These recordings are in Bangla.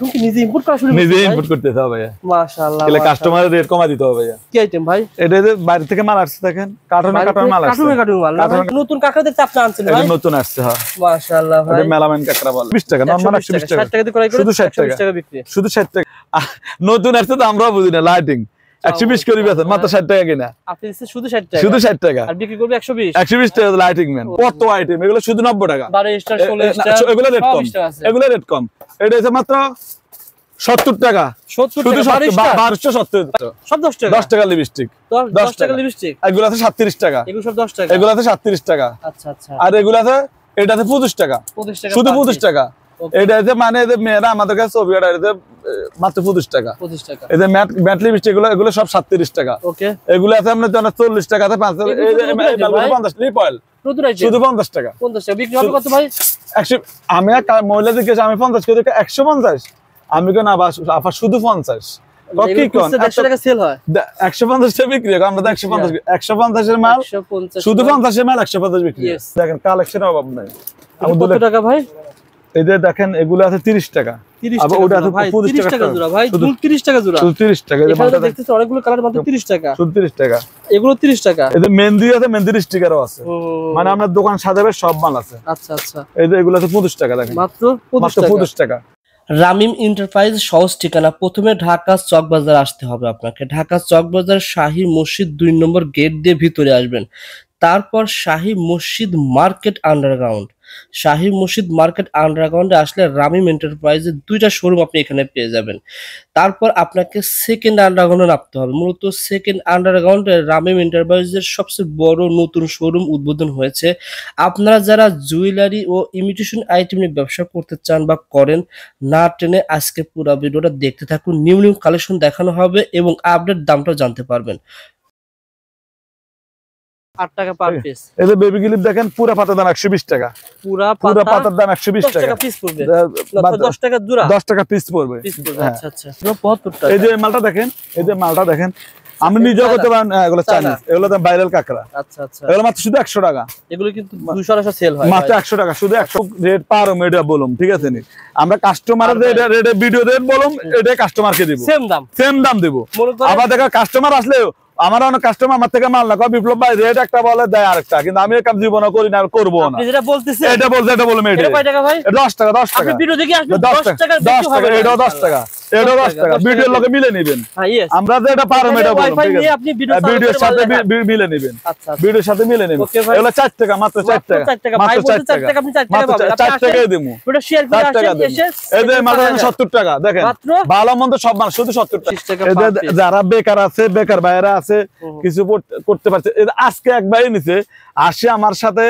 এখন কি নিজে ইম্পোর্ট করা শুরু করছেন? নিজে ইম্পোর্ট করতেছে ভাইয়া। মাশাআল্লাহ, তাহলে কাস্টমারের রেট কমা দিতে হবে ভাইয়া। কি আইটেম ভাই? এটা যে বাইরে থেকে মাল আসছে দেখেন, কার্টুনে কার্টুন মাল আসছে। কার্টুনে মাল। নতুন কাঁকড়া দেখতে আপনি আনছেন ভাই? এটা নতুন আসছে। হ্যাঁ মাশাআল্লাহ ভাই। এটা মেলামেন কাঁকড়া বলে। 20 টাকা, নরমাল 120 টাকা। 60 টাকা দিয়ে ক্রয় করে শুধু 60 টাকা বিক্রি। শুধু 60 টাকা। নতুন আসছে তো আমরাও বুঝি না, লাইটিং 120 করে বেচেন, মাত্র 60 টাকা কিনা। আপনি দিচ্ছেন শুধু 60 টাকা। শুধু 60 টাকা। আর বিক্রি করবে 120। 120 টাকা লাইটিং ম্যান। কত আইটেম, এগুলো শুধু 90 টাকা। 12 স্টার 16 স্টার এগুলো রেট কম। এগুলো রেট কম। এটা হচ্ছে মাত্র 70 টাকা। 70 টাকা 1270। সব 10 টাকা। 10 টাকা লিপস্টিক। 10 টাকা লিপস্টিক। এগুলো আছে 37 টাকা। এগুলো সব 10 টাকা। এগুলো আছে 37 টাকা। আচ্ছা আচ্ছা। আর এগুলো আছে, এটা আছে 25 টাকা। 25 টাকা। শুধু 25 টাকা। এটা আছে মানে যে মেয়েরা আমাদের কাছে ছবি আড়াইতে মাত্র 25 টাকা। 25 টাকা। এই যে ম্যাট লিপস্টিক এগুলো সব 37 টাকা। ওকে। এগুলো আছে আপনার 40 টাকাতে 5। এই যে 50 লিপ অয়েল নতুন আইটেম শুধু 50 টাকা। 50 টাকা বিক্রি হবে কত ভাই? 100। আমি মহিলা জিজ্ঞেস, আমি 50 করে 150। আমি কেন আফা শুধু 50। কি কোন 150 টাকা সেল হয়? 150 টাকা বিক্রি হয়। আমরা তো 150 এর মাল, শুধু 50 এর মাল 150 বিক্রি। দেখেন কালেকশনের অভাব নাই। কত টাকা ভাই? এই যে দেখেন এগুলো আছে 30 টাকা। আবার ওটা আছে 25 টাকা জোড়া ভাই। 30 টাকা জোড়া। শুধু 30 টাকা। এই মালটা দেখতেছ অনেকগুলো কালার, মাত্র 30 টাকা। শুধু 30 টাকা। এগুলো 30 টাকা। এই যে মেহেন্দি আছে, মেহেন্দির স্টিকারও আছে। মানে আপনার দোকান সাজাবে সব মাল আছে। আচ্ছা আচ্ছা। এই যে এগুলো আছে 25 টাকা। দেখেন মাত্র 25 টাকা। রামিম এন্টারপ্রাইজ সহজ ঠিকানা। প্রথমে ঢাকা চক বাজার আসতে হবে আপনাকে। ঢাকা চক বাজার শাহী মসজিদ 2 নম্বর গেট দিয়ে ভিতরে আসবেন। তারপর শাহী মসজিদ মার্কেট আন্ডারগ্রাউন্ড। শাহী মসজিদ মার্কেট আন্ডারগ্রাউন্ডে আসলে রামিম এন্টারপ্রাইজের 2টা শোরুম আপনি এখানে পেয়ে যাবেন। তারপর আপনাকে সেকেন্ড আন্ডারগ্রাউন্ডে নামতে হবে। মূলত সেকেন্ড আন্ডারগ্রাউন্ডে রামিম এন্টারপ্রাইজের সবচেয়ে বড় নতুন শোরুম উদ্বোধন হয়েছে। আপনারা যারা জুয়েলারি ও ইমিটেশন আইটেম নিয়ে ব্যবসা করতে চান বা করেন, না টেনে আজকে পুরো ভিডিওটা দেখতে থাকুন। নিউ কালেকশন দেখানো হবে এবং আপডেট দামটাও জানতে পারবেন। 8 টাকা পার পিস। এই যে বেবি ক্লিপ দেখেন, পুরো পাতার দাম 120 টাকা। পুরো পাতার দাম 120 টাকা। 10 টাকা পিস পড়বে। 10 টাকা জোড়া। 10 টাকা পিস পড়বে। আচ্ছা আচ্ছা। 75 টাকা। এই যে মালটা দেখেন, এই যে মালটা দেখেন, আমি নিজেও করতে পারেন। এগুলো চাইনিজ, এগুলো তো ভাইরাল কাঁকড়া। আচ্ছা আচ্ছা। এগুলো মাত্র শুধু 100 টাকা। এগুলো কিন্তু 200 সেল হয়। মাত্র 100 টাকা। শুধু 100 রেট পার এটা বলুন, ঠিক আছে নি? আমরা কাস্টমারের রেট ভিডিও রেট বলুন, এটা কাস্টমারকে দিব। সেম দাম দেব। আবার দেখা কাস্টমার আসলে, আমার অনেক কাস্টমার আমার থেকে মাল না কয় বিপ্লব ভাই রেট একটা বলে দেয় আরেকটা, কিন্তু আমি এই কাজ জীবনে করি না, করবো না। আপনি যেটা বলতেছেন এটা বলতে, এটা বলুন। এটা কয় টাকা ভাই? 10 টাকা। 10 টাকা। আপনি ভিডিও দেখে আসবেন 10 টাকা। 10 টাকা। এটা 10 টাকা। এটা 10 টাকা। ভিডিওর লগে মিলে নেবেন। হ্যাঁ ইয়েস। আমরা যে এটা পারো এটা বলুন, ঠিক আছে? আপনি ভিডিওর সাথে মিলে নেবেন। আচ্ছা। ভিডিওর সাথে মিলে নেবেন। এগুলো 4 টাকা, মাত্র 4 টাকা। মাত্র 4 টাকা। আপনি 4 টাকা পাবেন। 4 টাকাই দেবো। ভিডিও শেয়ার করে আসেন এসে। এই যে মাত্র 70 টাকা। দেখেন ভালো মন্দ সব মাল শুধু 70 টাকা। যারা বেকার আছে, বেকার ভাইরা আছে, কিছু করতে পারছে, আজকে এক ভাই নিছে, আসে আমার সাথে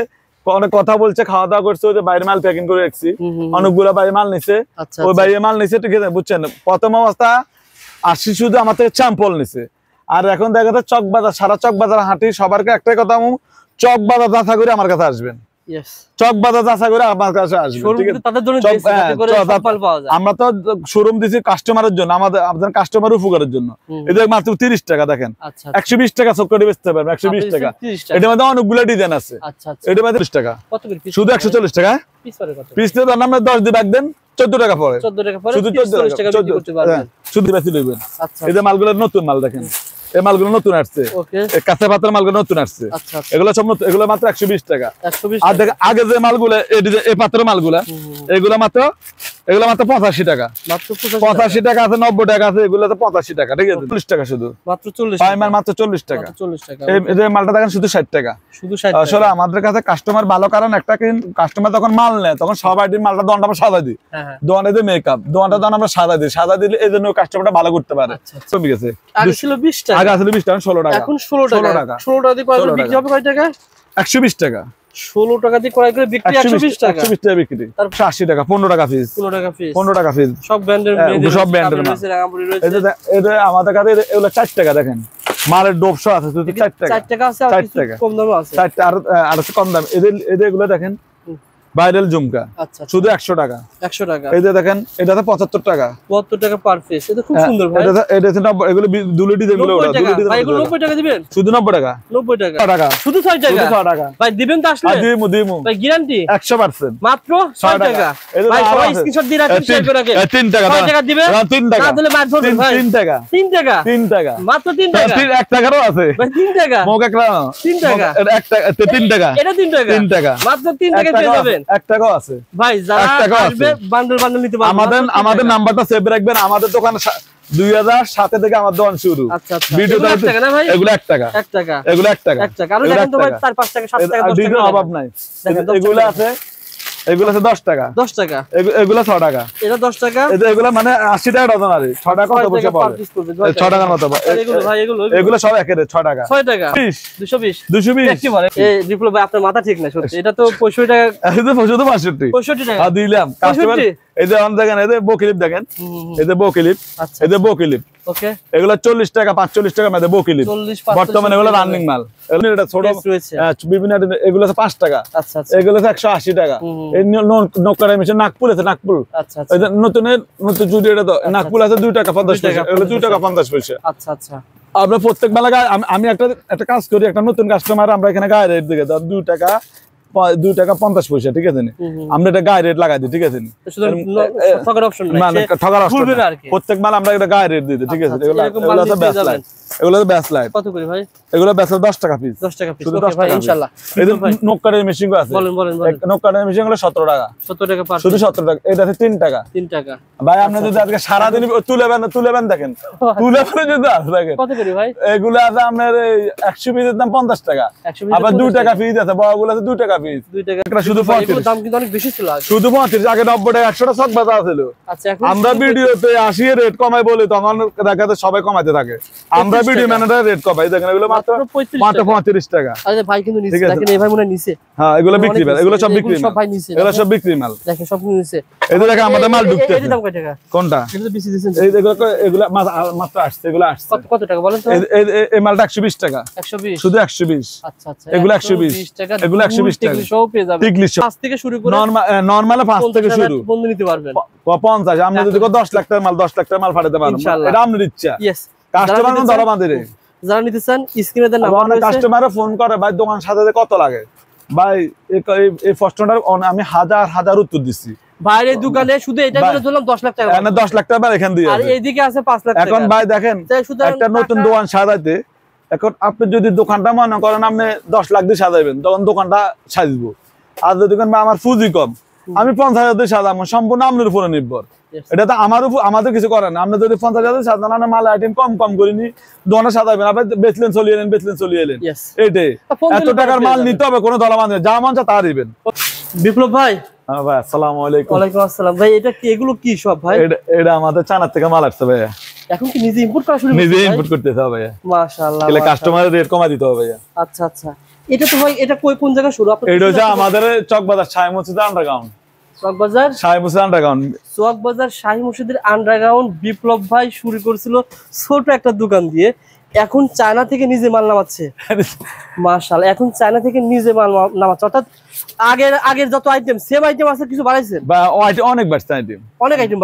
অনেক কথা বলছে, খাওয়া দাওয়া করছে, ওই যে বাইরে মাল প্যাকিং করে রাখছি, অনেকগুলো বাইরে মাল নিছে। ওই বাইরে মাল নিছে, ঠিক আছে, বুঝছেন? প্রথম অবস্থা আসি শুধু আমার থেকে চ্যাম্পল নিছে। আর এখন দেখা যাচ্ছে চক বাজার, সারা চক বাজার হাঁটি, সবার একটাই কথা, চক বাজার যাচা করে আমার কাছে আসবেন। চক বাজার যাচা করে আমার কাছে আসবেন, ঠিক আছে? আমরা তো শোরুম দিছি কাস্টমারের জন্য, আমাদের কাস্টমার উপকারের জন্য। এদের মাত্র 30 টাকা। দেখেন 120 টাকা চক্করে বেচতে পারবেন। 120 টাকা। এটার মধ্যে অনেকগুলো ডিজাইন আছে। এটার মধ্যে 30 টাকা। শুধু 140 টাকা। পিস নিয়ে দাম আমরা 10 দিয়ে দেন 14 টাকা পড়ে। 14 টাকা পড়ে। শুধু 14 টাকা বিক্রি করতে পারবেন। শুধু বেশি লইবেন। এই যে মালগুলো নতুন মাল দেখেন, এই মালগুলো নতুন আসছে, কাঁচা পাতার মালগুলো নতুন আসছে। এগুলো সব নতুন, এগুলো মাত্র 120 টাকা। আর দেখেন আগে যে মালগুলো, এই পাত্রের মালগুলা, এগুলো মাত্র 85 টাকা। 85 টাকা আছে, 90 টাকা আছে, এগুলো তো 85 টাকা, ঠিক আছে? 40 টাকা শুধু, মাত্র 40 টাকা। এই যে মালটা দেখেন শুধু 60 টাকা। আসলে আমাদের কাছে কাস্টমার ভালো, কারণ একটা কাস্টমার তখন মাল নেয়, তখন সবাই মালটা দোকানটা আমরা সাজা দিই। দোকানে যে মেকআপ, দোকানটা তখন আমরা সাজা দিই, সাজা দিলে এই জন্য কাস্টমারটা ভালো করতে পারে। কমে গেছে। আগে ছিল 20 টাকা, আগে আসলে 20 টাকা, 16 টাকা। এখন 16 টাকা। 16 টাকা দিয়ে কয় বিক্রি হবে? কয় টাকা? 120 টাকা। 16 টাকা দিয়ে ক্রয় করে বিক্রি 120 টাকা। 120 টাকা বিক্রি। তারপর 80 টাকা, 15 টাকা পিস। 15 টাকা পিস। সব ব্র্যান্ডের মাল। এই যে আমাদের কাছে এগুলো 4 টাকা। দেখেন মালের ডোবশো আছে, 4 টাকা। 4 টাকা আছে, আর কম দামও আছে। 4 টাকা আর কম দাম। এগুলো দেখেন ভাইরাল ঝুমকা আচ্ছা শুধু 100 টাকা। 100 টাকা। এই যে দেখেন এটাতে 75 টাকা। 72 টাকা পার পিস। এটা খুব সুন্দর ভাই। এটা 90 এগুলো দুলো ডিজাইন গুলো ওটা দুলো ডিজাইন। ভাই এগুলো 90 টাকা দিবেন? শুধু 90 টাকা। 90 টাকা। 6 টাকা। শুধু 6 টাকা। শুধু 6 টাকা। ভাই দিবেন তো আসলে? দিমু। ভাই গ্যারান্টি 100%। মাত্র 6 টাকা। ভাই সবাই স্ক্রিনশট দিয়ে রাখেন, শেয়ার করে রাখেন। 3 টাকা। 6 টাকা দিবেন? 3 টাকা। না দিলে মার পড়বেন ভাই। 3 টাকা। 3 টাকা। 3 টাকা। মাত্র 3 টাকা। 1 টাকারও আছে। ভাই 3 টাকা। মোক একটা 3 টাকা। 1 টাকা 3 টাকা। এটা 3 টাকা। 3 টাকা। মাত্র 3 টাকা পেয়ে যাবেন। 1 টাকাও আছে। ভাই যারা আসবে বান্ডেল নিতে পারবেন। আমাদের নাম্বারটা সেভ রাখবেন। আমাদের দোকান 2007 থেকে আমার দোকান শুরু। আচ্ছা আচ্ছা। ভিডিওতে 1 টাকা না ভাই? এগুলো 1 টাকা। 1 টাকা। এগুলো 1 টাকা। 1 টাকা। আর দেখেন তো ভাই 4 5 টাকা 7 টাকা 10 টাকা অভাব নাই। এগুলো আছে 10 টাকা। 10 টাকা। এগুলো 6 টাকা। এটা 10 টাকা। এগুলো মানে 80 টাকা ডজন আর 6 টাকা কত পয়সা পাবে? 6 টাকার মতো। এগুলো ভাই এগুলো সব একের 6 টাকা। 6 টাকা। 220 220 কি বলে? এই বিপ্লব ভাই আপনার মাথা ঠিক না সত্যি। এটা তো 65 টাকা। এই তো শুধু 65 65 টাকা। দিলাম কাস্টমার। এই যে দেখেন এই যে বকিলিপ দেখেন। এই যে বকিলিপ। আচ্ছা এই যে বকিলিপ। ওকে। এগুলো 40 টাকা 45 টাকা মধ্যে বকিলিপ। 40 বর্তমানে এগুলো রানিং মাল। এগুলো এটা ছোট বিভিন্ন এগুলো 5 টাকা। আচ্ছা আচ্ছা। এগুলো 180 টাকা। এই নকরা মেশিন নাগপুর আছে নাগপুর। আচ্ছা আচ্ছা। এই যে নতুন জুডি এটা তো নাগপুর আছে 2 টাকা 50 পয়সা। এগুলো 2 টাকা 50 পয়সা। আচ্ছা আচ্ছা। আমরা প্রত্যেক বেলা আমি একটা কাজ করি, একটা নতুন কাস্টমার আমরা এখানে গায়ে রেট দিকে 2 টাকা 50 পয়সা, ঠিক আছে? আমরা এটা গায়ে রেট লাগাই দিই, ঠিক আছে? ঠকার অপশন নাই, ঠকার অপশন নাই। প্রত্যেক মাল আমরা এটা গায়ে রেট দিই, ঠিক আছে? এগুলো আছে ব্যাস লাইট। এগুলো ব্যাস লাইট কত করে ভাই? এগুলো ব্যাস 10 টাকা পিস। 10 টাকা পিস। ওকে ভাই ইনশাআল্লাহ। এই যে নককারের মেশিন আছে। বলেন। নককারের মেশিন গুলো 17 টাকা। 17 টাকা পার। শুধু 17 টাকা। এটা আছে 3 টাকা। 3 টাকা। ভাই আপনি যদি আজকে সারা দিন তুলেবেন দেখেন। তুলেবেন যদি আছে দেখেন। কত করে ভাই? এগুলো আছে আপনার 100 পিসের দাম 50 টাকা। আবার 2 টাকা পিস আছে। বড়গুলো আছে 2 টাকা পিস। 2 টাকা। এটা শুধু 35। দাম কিন্তু অনেক বেশি ছিল আগে। শুধু 35 আগে 90 টাকা 100 টাকা সব বাজার ছিল। আচ্ছা এখন আমরা ভিডিওতে 80 এর রেট কমাই বলি, তখন দেখাতে সবাই কমাইতে থাকে। আমরা ভিডিও ম্যানেজার রেট কমাই, দেখেন এগুলো মাত্র 35 টাকা। আরে ভাই কিন্তু নিচে দেখেন এই ভাই মনে নিচে। হ্যাঁ এগুলো বিক্রি মাল। এগুলো সব বিক্রি মাল। সব ভাই নিচে। এগুলো সব বিক্রি মাল। দেখেন সব নিচে। এই যে দেখেন আমাদের মাল ঢুকতেছে। এই দাম কত টাকা? কোনটা? এটা তো বেশি দিছেন। এগুলো মাত্র আসছে। এগুলো আসছে। কত টাকা বলেন তো? এই মালটা 120 টাকা। 120 শুধু 120। আচ্ছা আচ্ছা। এগুলো 120 টাকা। এগুলো 120 টাকা। টিকলি সব পেয়ে যাবেন। টিকলি সব 5 থেকে শুরু করে নরমালে 5 থেকে শুরু। বন্ধ নিতে পারবেন। 50 আপনি যদি 10 লাখ টাকার মাল 10 লাখ টাকার মাল পাঠাতে পারেন। এটা আপনার ইচ্ছা। ইয়েস। কাস্টমার কোন ধরা বাঁধে রে। যারা নিতে চান স্ক্রিনে দেন নাম্বার রয়েছে। কাস্টমারও ফোন করে, ভাই দোকান সাজাতে কত লাগে? ভাই এই প্রশ্নটার আমি হাজার উত্তর দিচ্ছি। বাইরের দোকানে শুধু এটা করে ধরলাম 10 লাখ টাকা। না 10 লাখ টাকা এখান দিয়ে। আর এইদিকে আছে 5 লাখ টাকা। এখন ভাই দেখেন একটা নতুন দোকান সাজাইতে, এখন আপনি যদি দোকানটা মনে করেন আপনি 10 লাখ দিয়ে সাজাইবেন, তখন দোকানটা সাজবো। আর যদি আমার পুঁজি কম, আমি 50,000 দিয়ে সাজাবো, সম্পূর্ণ আপনার উপরে নির্ভর। এটা তো আমাদের কিছু করে না। আপনি যদি 50,000 সাজান, মাল আইটেম কম করিনি দোকানে সাজাবেন, আপনি বেচলেন চলিয়ে এলেন। এইটাই এত টাকার মাল নিতে হবে, কোনো দলা বাঁধে যা মন চা তা দিবেন। বিপ্লব ভাই। হ্যাঁ ভাই আসসালামু আলাইকুম। ওয়ালাইকুম আসসালাম। ভাই এটা কি, এগুলো কি সব ভাই? এটা আমাদের চায়না থেকে মাল আসছে ভাইয়া। এখন কি নিজে ইম্পোর্ট করা শুরু করছেন? নিজে ইম্পোর্ট করতেছে ভাইয়া। মাশাআল্লাহ। তাহলে কাস্টমারের রেট কমা দিতে হবে ভাইয়া। আচ্ছা আচ্ছা। এটা তো ভাই এটা কোন জায়গা শুরু? এটা হচ্ছে আমাদের চকবাজার শাহী মসজিদের আন্ডারগ্রাউন্ড। চকবাজার শাহী মসজিদ আন্ডারগ্রাউন্ড। চকবাজার শাহী মসজিদের আন্ডারগ্রাউন্ড। বিপ্লব ভাই শুরু করেছিল ছোট একটা দোকান দিয়ে, এখন চায়না থেকে নিজে মাল নামাচ্ছে। মাশাআল্লাহ, এখন চায়না থেকে নিজে মাল নামাচ্ছে। অর্থাৎ আগের যত আইটেম সেম আইটেম আছে, কিছু বাড়াইছেন? বা অনেক বাড়ছে আইটেম। অনেক আইটেম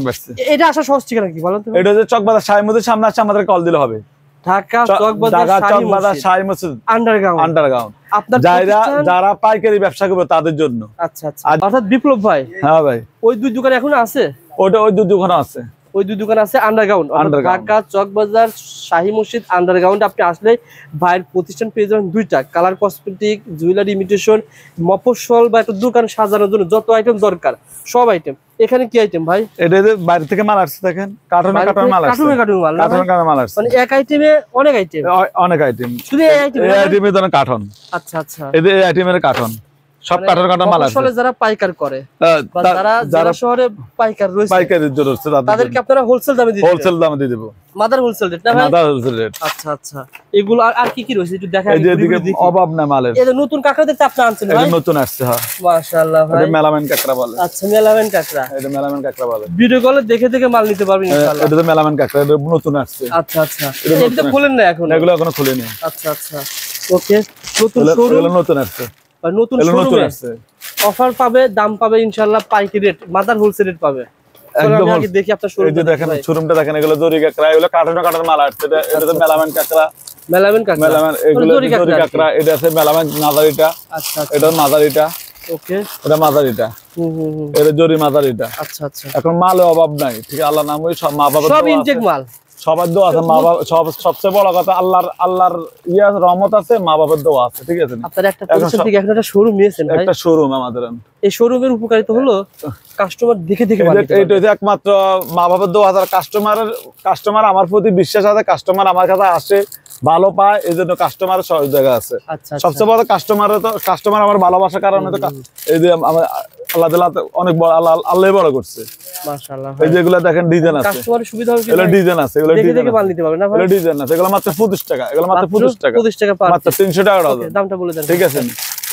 বাড়ছে। এটা আসা সহজ ঠিকানা কি বলেন তো? এটা হচ্ছে চকবাজার শাহী মসজিদের সামনে আছে, আমাদের কল দিলে হবে। ঢাকা চকবাজার শাহী মসজিদ আন্ডারগ্রাউন্ড। আপনার যারা পাইকারি ব্যবসা করবে তাদের জন্য। আচ্ছা আচ্ছা। অর্থাৎ বিপ্লব ভাই, হ্যাঁ ভাই, ওই দুই দোকান এখন আছে? ওই দুই দোকান আছে। ওই দুই দোকান আছে আন্ডারগ্রাউন্ড। ঢাকা চকবাজার শাহী মসজিদ আন্ডারগ্রাউন্ড আপনি আসলে ভাইয়ের প্রতিষ্ঠান পেয়ে যাবেন দুইটা। কালার কসমেটিক, জুয়েলারি, ইমিটেশন, মফস্বল বা একটা দোকান সাজানোর জন্য যত আইটেম দরকার সব আইটেম। এখানে কি আইটেম ভাই? এটা বাইরে থেকে মাল আসছে, দেখেন কার্টুনে মাল আসছে। কার্টুনে মাল আসছে। মানে এক আইটেমে অনেক আইটেম। শুধু এই আইটেমে ধরেন কার্টন। আচ্ছা আচ্ছা। এই আইটেমের কার্টন সব কার্টন মাল আছে। আসলে যারা পাইকার করে বা যারা শহরে পাইকার রয়েছে, পাইকারির জন্য তাদেরকে আপনারা হোলসেল দামে দিবেন। হোলসেল দামে দিয়ে দেব। মাদার হোলসেল রেট না ভাই? Mother wholesale rate. আচ্ছা আচ্ছা। এগুলো আর কি রয়েছে একটু দেখাই। এদিকে অভাব না মালের। এই যে নতুন কাঁকড়া দেখতে আপনি আনছেন ভাই? এটা নতুন আসছে। হ্যাঁ মাশাআল্লাহ ভাই। এটা মেলামেন কাঁকড়া বলে। আচ্ছা মেলামেন কাঁকড়া। এটা মেলামেন কাঁকড়া বলে। ভিডিও কলে দেখে মাল নিতে পারবেন ইনশাআল্লাহ। এটা তো মেলামেন কাঁকড়া, এটা নতুন আসছে। আচ্ছা আচ্ছা। এটা খুলেন না এখন? এগুলো এখনো খুলেনি। আচ্ছা আচ্ছা। ওকে, নতুন শোরুম। এগুলো নতুন আসছে। নতুন শোরুম আসছে। অফার পাবে, দাম পাবে ইনশাআল্লাহ পাইকারি রেট, মাদার হোলসেল রেট পাবে। একদম আগে দেখি আপনার শোরুম, এই যে দেখেন শোরুমটা দেখেন, এগুলো জরি কাঁকড়া, এগুলো কাটার মাল আসছে, এটা তো মেলামেন কাঁকড়া, মেলামেন কাঁকড়া, মেলামেন, এগুলো জরি কাঁকড়া, এটা আছে মেলামেন মাদারিটা। আচ্ছা, এটা মাদারিটা। ওকে, এটা মাদারিটা। এটা জরি মাদারিটা। আচ্ছা আচ্ছা। এখন মালের অভাব নাই, ঠিক আছে, আল্লাহর নামে সব মা বাবা সব ইনটেক মাল, সবার দোয়া আছে, মা বাবা সবচেয়ে বড় কথা আল্লাহর ইয়া রহমত আছে, মা বাবার দোয়া আছে, ঠিক আছে। আপনারা একটা পরিচিত থেকে একটা শোরুম নিয়েছেন ভাই, একটা শোরুম আমাদের। এই শোরুমের উপকারিতা হলো কাস্টমার দেখে এইটা একমাত্র মা বাবার দোয়া আছে, কাস্টমার আমার প্রতি বিশ্বাস আছে, কাস্টমার আমার কাছে আসে ভালো পায়, এই জন্য কাস্টমারের সহজ জায়গা আছে। সবচেয়ে বড় কাস্টমার আমার ভালোবাসার কারণে তো এই যে আল্লাহ অনেক বড়, আল্লাহ বড় করছে মাশাআল্লাহ। এই যেগুলো দেখেন ডিজাইন আছে, কাস্টমারের সুবিধা হবে, এগুলো ডিজাইন আছে, এগুলো দেখে মাল নিতে পারবেন না ভাই, এগুলো ডিজাইন আছে, এগুলো মাত্র 25 টাকা, এগুলো মাত্র 25 টাকা, 25 টাকা মাত্র 300 টাকা ডজন। দামটা বলে দেন, ঠিক আছে।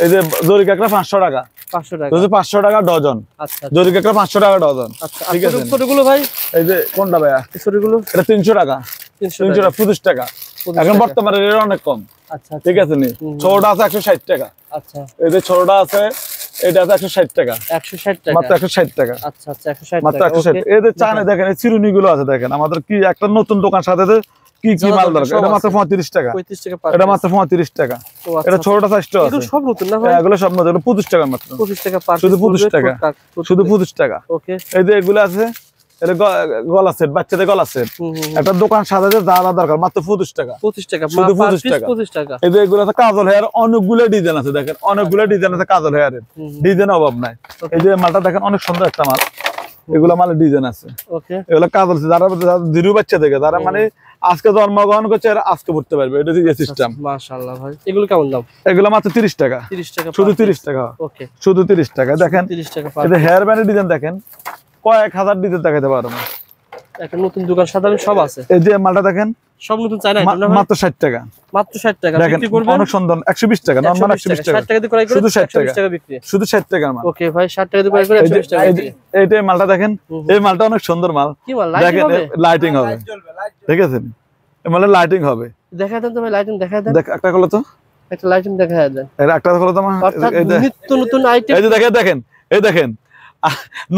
এই যে জরি কাঁকড়া 500 টাকা, 500 টাকা, 500 টাকা ডজন। আচ্ছা, জরি কাঁকড়া 500 টাকা ডজন। আচ্ছা, ঠিক আছে। ছোটগুলো ভাই, এই যে কোনটা ভাইয়া, ছোটগুলো এটা 300 টাকা, 300 টাকা, 25 টাকা। এখন বর্তমানে রেট অনেক কম। আচ্ছা, ঠিক আছে। নি ছোটটা আছে 160 টাকা। আচ্ছা, এই যে ছোটটা আছে, এটা আছে 160 টাকা, 160 টাকা, মাত্র 160 টাকা। আচ্ছা আচ্ছা, 160 মাত্র 160। এই যে চায়না দেখেন, এই চিরুনি গুলো আছে দেখেন, আমাদের কি একটা নতুন দোকান সাথে কি কি মাল দরকার, এটা মাত্র 35 টাকা, 35 টাকা, এটা মাত্র 35 টাকা। এটা ছোটটা সাইজটা আছে, এগুলো সব নতুন না ভাই, এগুলো সব নতুন, 25 টাকা মাত্র, 25 টাকা পার পিস, শুধু 25 টাকা, শুধু 25 টাকা। ওকে, এই যে এগুলো আছে, এটা গলা সেট, বাচ্চাদের গলা সেট, একটা দোকান সাজাতে যা দরকার মাত্র 25 টাকা, 25 টাকা, শুধু 25 টাকা, 25 টাকা। এই যে এগুলো আছে কাজল হেয়ার, অনেকগুলো ডিজাইন আছে দেখেন, অনেকগুলো ডিজাইন আছে কাজল হেয়ারের, ডিজাইন অভাব নাই। এই যে মালটা দেখেন, অনেক সুন্দর একটা মাল, এগুলো মালের ডিজাইন আছে। ওকে, এগুলো কাজল, যারা জিরু বাচ্চা থেকে, যারা মানে আজকে জন্মগ্রহণ করছে আজকে পড়তে পারবে, এটা হচ্ছে সিস্টেম। মাশাআল্লাহ ভাই, এগুলো কেমন দাম? এগুলো মাত্র 30 টাকা, 30 টাকা, শুধু 30 টাকা। ওকে, শুধু 30 টাকা। দেখেন 30 টাকা। এই হেয়ার ব্যান্ডের ডিজাইন দেখেন, কয়েক হাজার ডিজাইন দেখাতে পারবো না, একটা নতুন দোকান সাধারণ সব আছে। এই যে মালটা দেখেন, সব নতুন চায়না আইটেম, মাত্র 60 টাকা, মাত্র 60 টাকা বিক্রি করবেন, অনেক সুন্দর। 120 টাকা, নরমাল 120 টাকা, 60 টাকা দিয়ে ক্রয় করে শুধু 60 টাকা বিক্রি, শুধু 60 টাকা মাল। ওকে ভাই, 60 টাকা দিয়ে ক্রয় করে 120 টাকা বিক্রি। এইটা মালটা দেখেন, এই মালটা অনেক সুন্দর মাল, কি মাল, দেখেন লাইটিং হবে, ঠিক আছে, এই মালে লাইটিং হবে। দেখা দেন তো ভাই, লাইটিং দেখা দেন, দেখ একটা হলো তো, একটা লাইটিং দেখা দেন, এটা একটা হলো তো, এই নিত্য নতুন আইটেম। এই যে দেখেন, এই দেখেন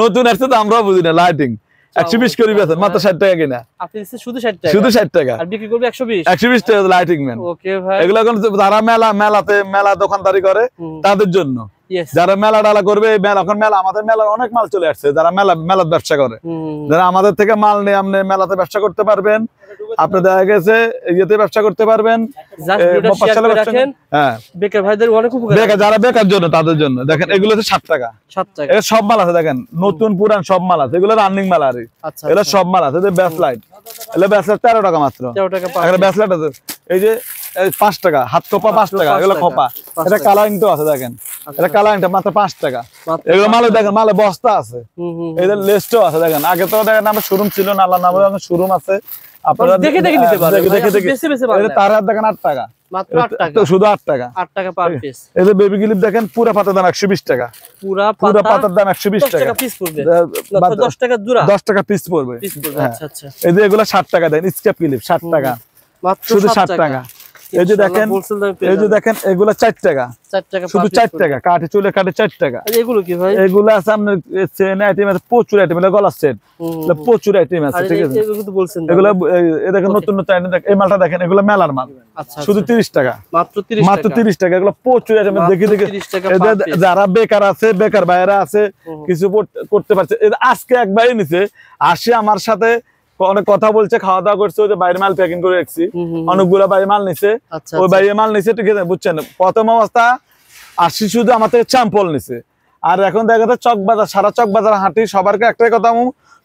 নতুন আসছে তো, আমরাও বুঝি না, লাইটিং 120 করে বেচেন, মাত্র 60 টাকা কিনা, আপনি শুধু 60 টাকা, শুধু 60 টাকা, আর বিক্রি করবে 120 টাকা লাইটিং ম্যান। ওকে ভাই, এগুলো এখন যারা মেলা দোকানদারি করে তাদের জন্য, যারা মেলা ডালা করবে, এখন আমাদের মেলার অনেক মাল চলে আসছে, যারা মেলার ব্যবসা করে, যারা আমাদের থেকে মাল নিয়ে আপনি মেলাতে ব্যবসা করতে পারবেন, আপনি দেখা গেছে ইয়েতে ব্যবসা করতে পারবেন। হ্যাঁ, বেকার ভাইদের অনেক উপকার, বেকার যারা বেকার জন্য, তাদের জন্য দেখেন, এগুলো হচ্ছে 7 টাকা, 7 টাকা। এর সব মাল আছে দেখেন, নতুন পুরান সব মাল আছে, এগুলো রানিং মাল আর এগুলো সব মাল আছে। ব্যাস লাইট, এগুলো ব্যাস লাইট 13 টাকা মাত্র, 13 টাকা একটা ব্যাস লাইট আছে। এই যে 5 টাকা, হাত খোপা 5 টাকা, এগুলো খোপা, এটা কালারিং তো আছে দেখেন, এটা কালারিংটা মাত্র 5 টাকা। এগুলো মালে দেখেন, মালে বস্তা আছে, এদের লিস্টও আছে দেখেন। আগে তো দেখেন আমার শোরুম ছিল না, আল্লাহ নামে এখন শোরুম আছে, আপনারা দেখে নিতে পারেন, তার হাত দেখেন 8 টাকা, মাত্র 8 টাকা, শুধু 8 টাকা, 8 টাকা পার পিস। এই যে বেবি ক্লিপ দেখেন, পুরো পাতার দাম 120 টাকা, পুরো পাতার দাম 120 টাকা পিস পড়বে, 10 টাকা জোড়া, 10 টাকা পিস পড়বে। আচ্ছা আচ্ছা। এই যে এগুলো 60 টাকা দেন, স্কেপ ক্লিপ 60 টাকা, মাত্র শুধু 60 টাকা। এই যে দেখেন, এই যে দেখেন, এগুলো 4 টাকা, 4 টাকা, শুধু 4 টাকা, কাটে চুলে কাটে 4 টাকা। এগুলো কি ভাই? এগুলো আছে আপনার চেন আইটেম আছে, প্রচুর আইটেম, এগুলো গলার সেট, প্রচুর আইটেম আছে, ঠিক আছে। এগুলো তো বলছেন, এগুলো এই দেখেন নতুন নতুন আইটেম, এই মালটা দেখেন, এগুলো মেলার মাল, শুধু 30 টাকা, মাত্র 30 টাকা। এগুলো প্রচুর আইটেম, দেখি যারা বেকার আছে, বেকার ভাইরা আছে, কিছু করতে পারছে, আজকে এক ভাই নিছে, আসে আমার সাথে অনেক কথা বলছে, খাওয়া দাওয়া করছে, ওই যে বাইরে মাল প্যাকিং করে রাখছি, অনেকগুলো বাইরে মাল নিছে, ওই বাইরে মাল নিছে, ঠিক আছে, বুঝছেন। প্রথম অবস্থা আসি শুধু আমার থেকে চ্যাম্পল নিছে, আর এখন দেখা যাচ্ছে চকবাজার, সারা চকবাজার হাঁটি, সবার একটাই কথা,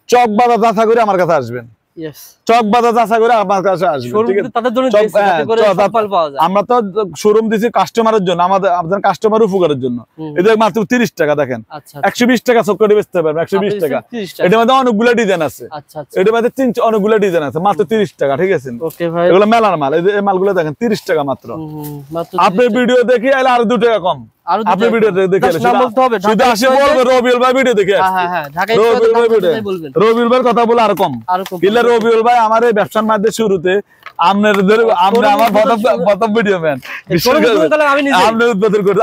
চকবাজার যাচা করে আমার কাছে আসবেন, চকবাজার যাচা করে আমার কাছে আসবেন, আমরা তো শোরুম দিছি কাস্টমারের জন্য, আমাদের কাস্টমার উপকারের জন্য। এটা মাত্র 30 টাকা দেখেন, 120 টাকা চক্করে বেচতে পারবেন, 120 টাকা। এটার মধ্যে অনেকগুলো ডিজাইন আছে, এটার মধ্যে অনেকগুলো ডিজাইন আছে, মাত্র 30 টাকা, ঠিক আছে। এগুলো মেলার মাল, এই মালগুলো দেখেন 30 টাকা মাত্র। আপনি ভিডিও দেখি আইলে আর 2 টাকা কম, আপনি ভিডিও দেখে শুধু আসি বলবো রবিউল ভাই ভিডিও দেখে রবিউল ভাইয়ের কথা বলে আরো কম কিলে রবিউল ভাই আমার এই ব্যবসার মধ্যে শুরুতে আমরা আমার প্রথম ভিডিও ম্যান আপনি উদ্বোধন করতে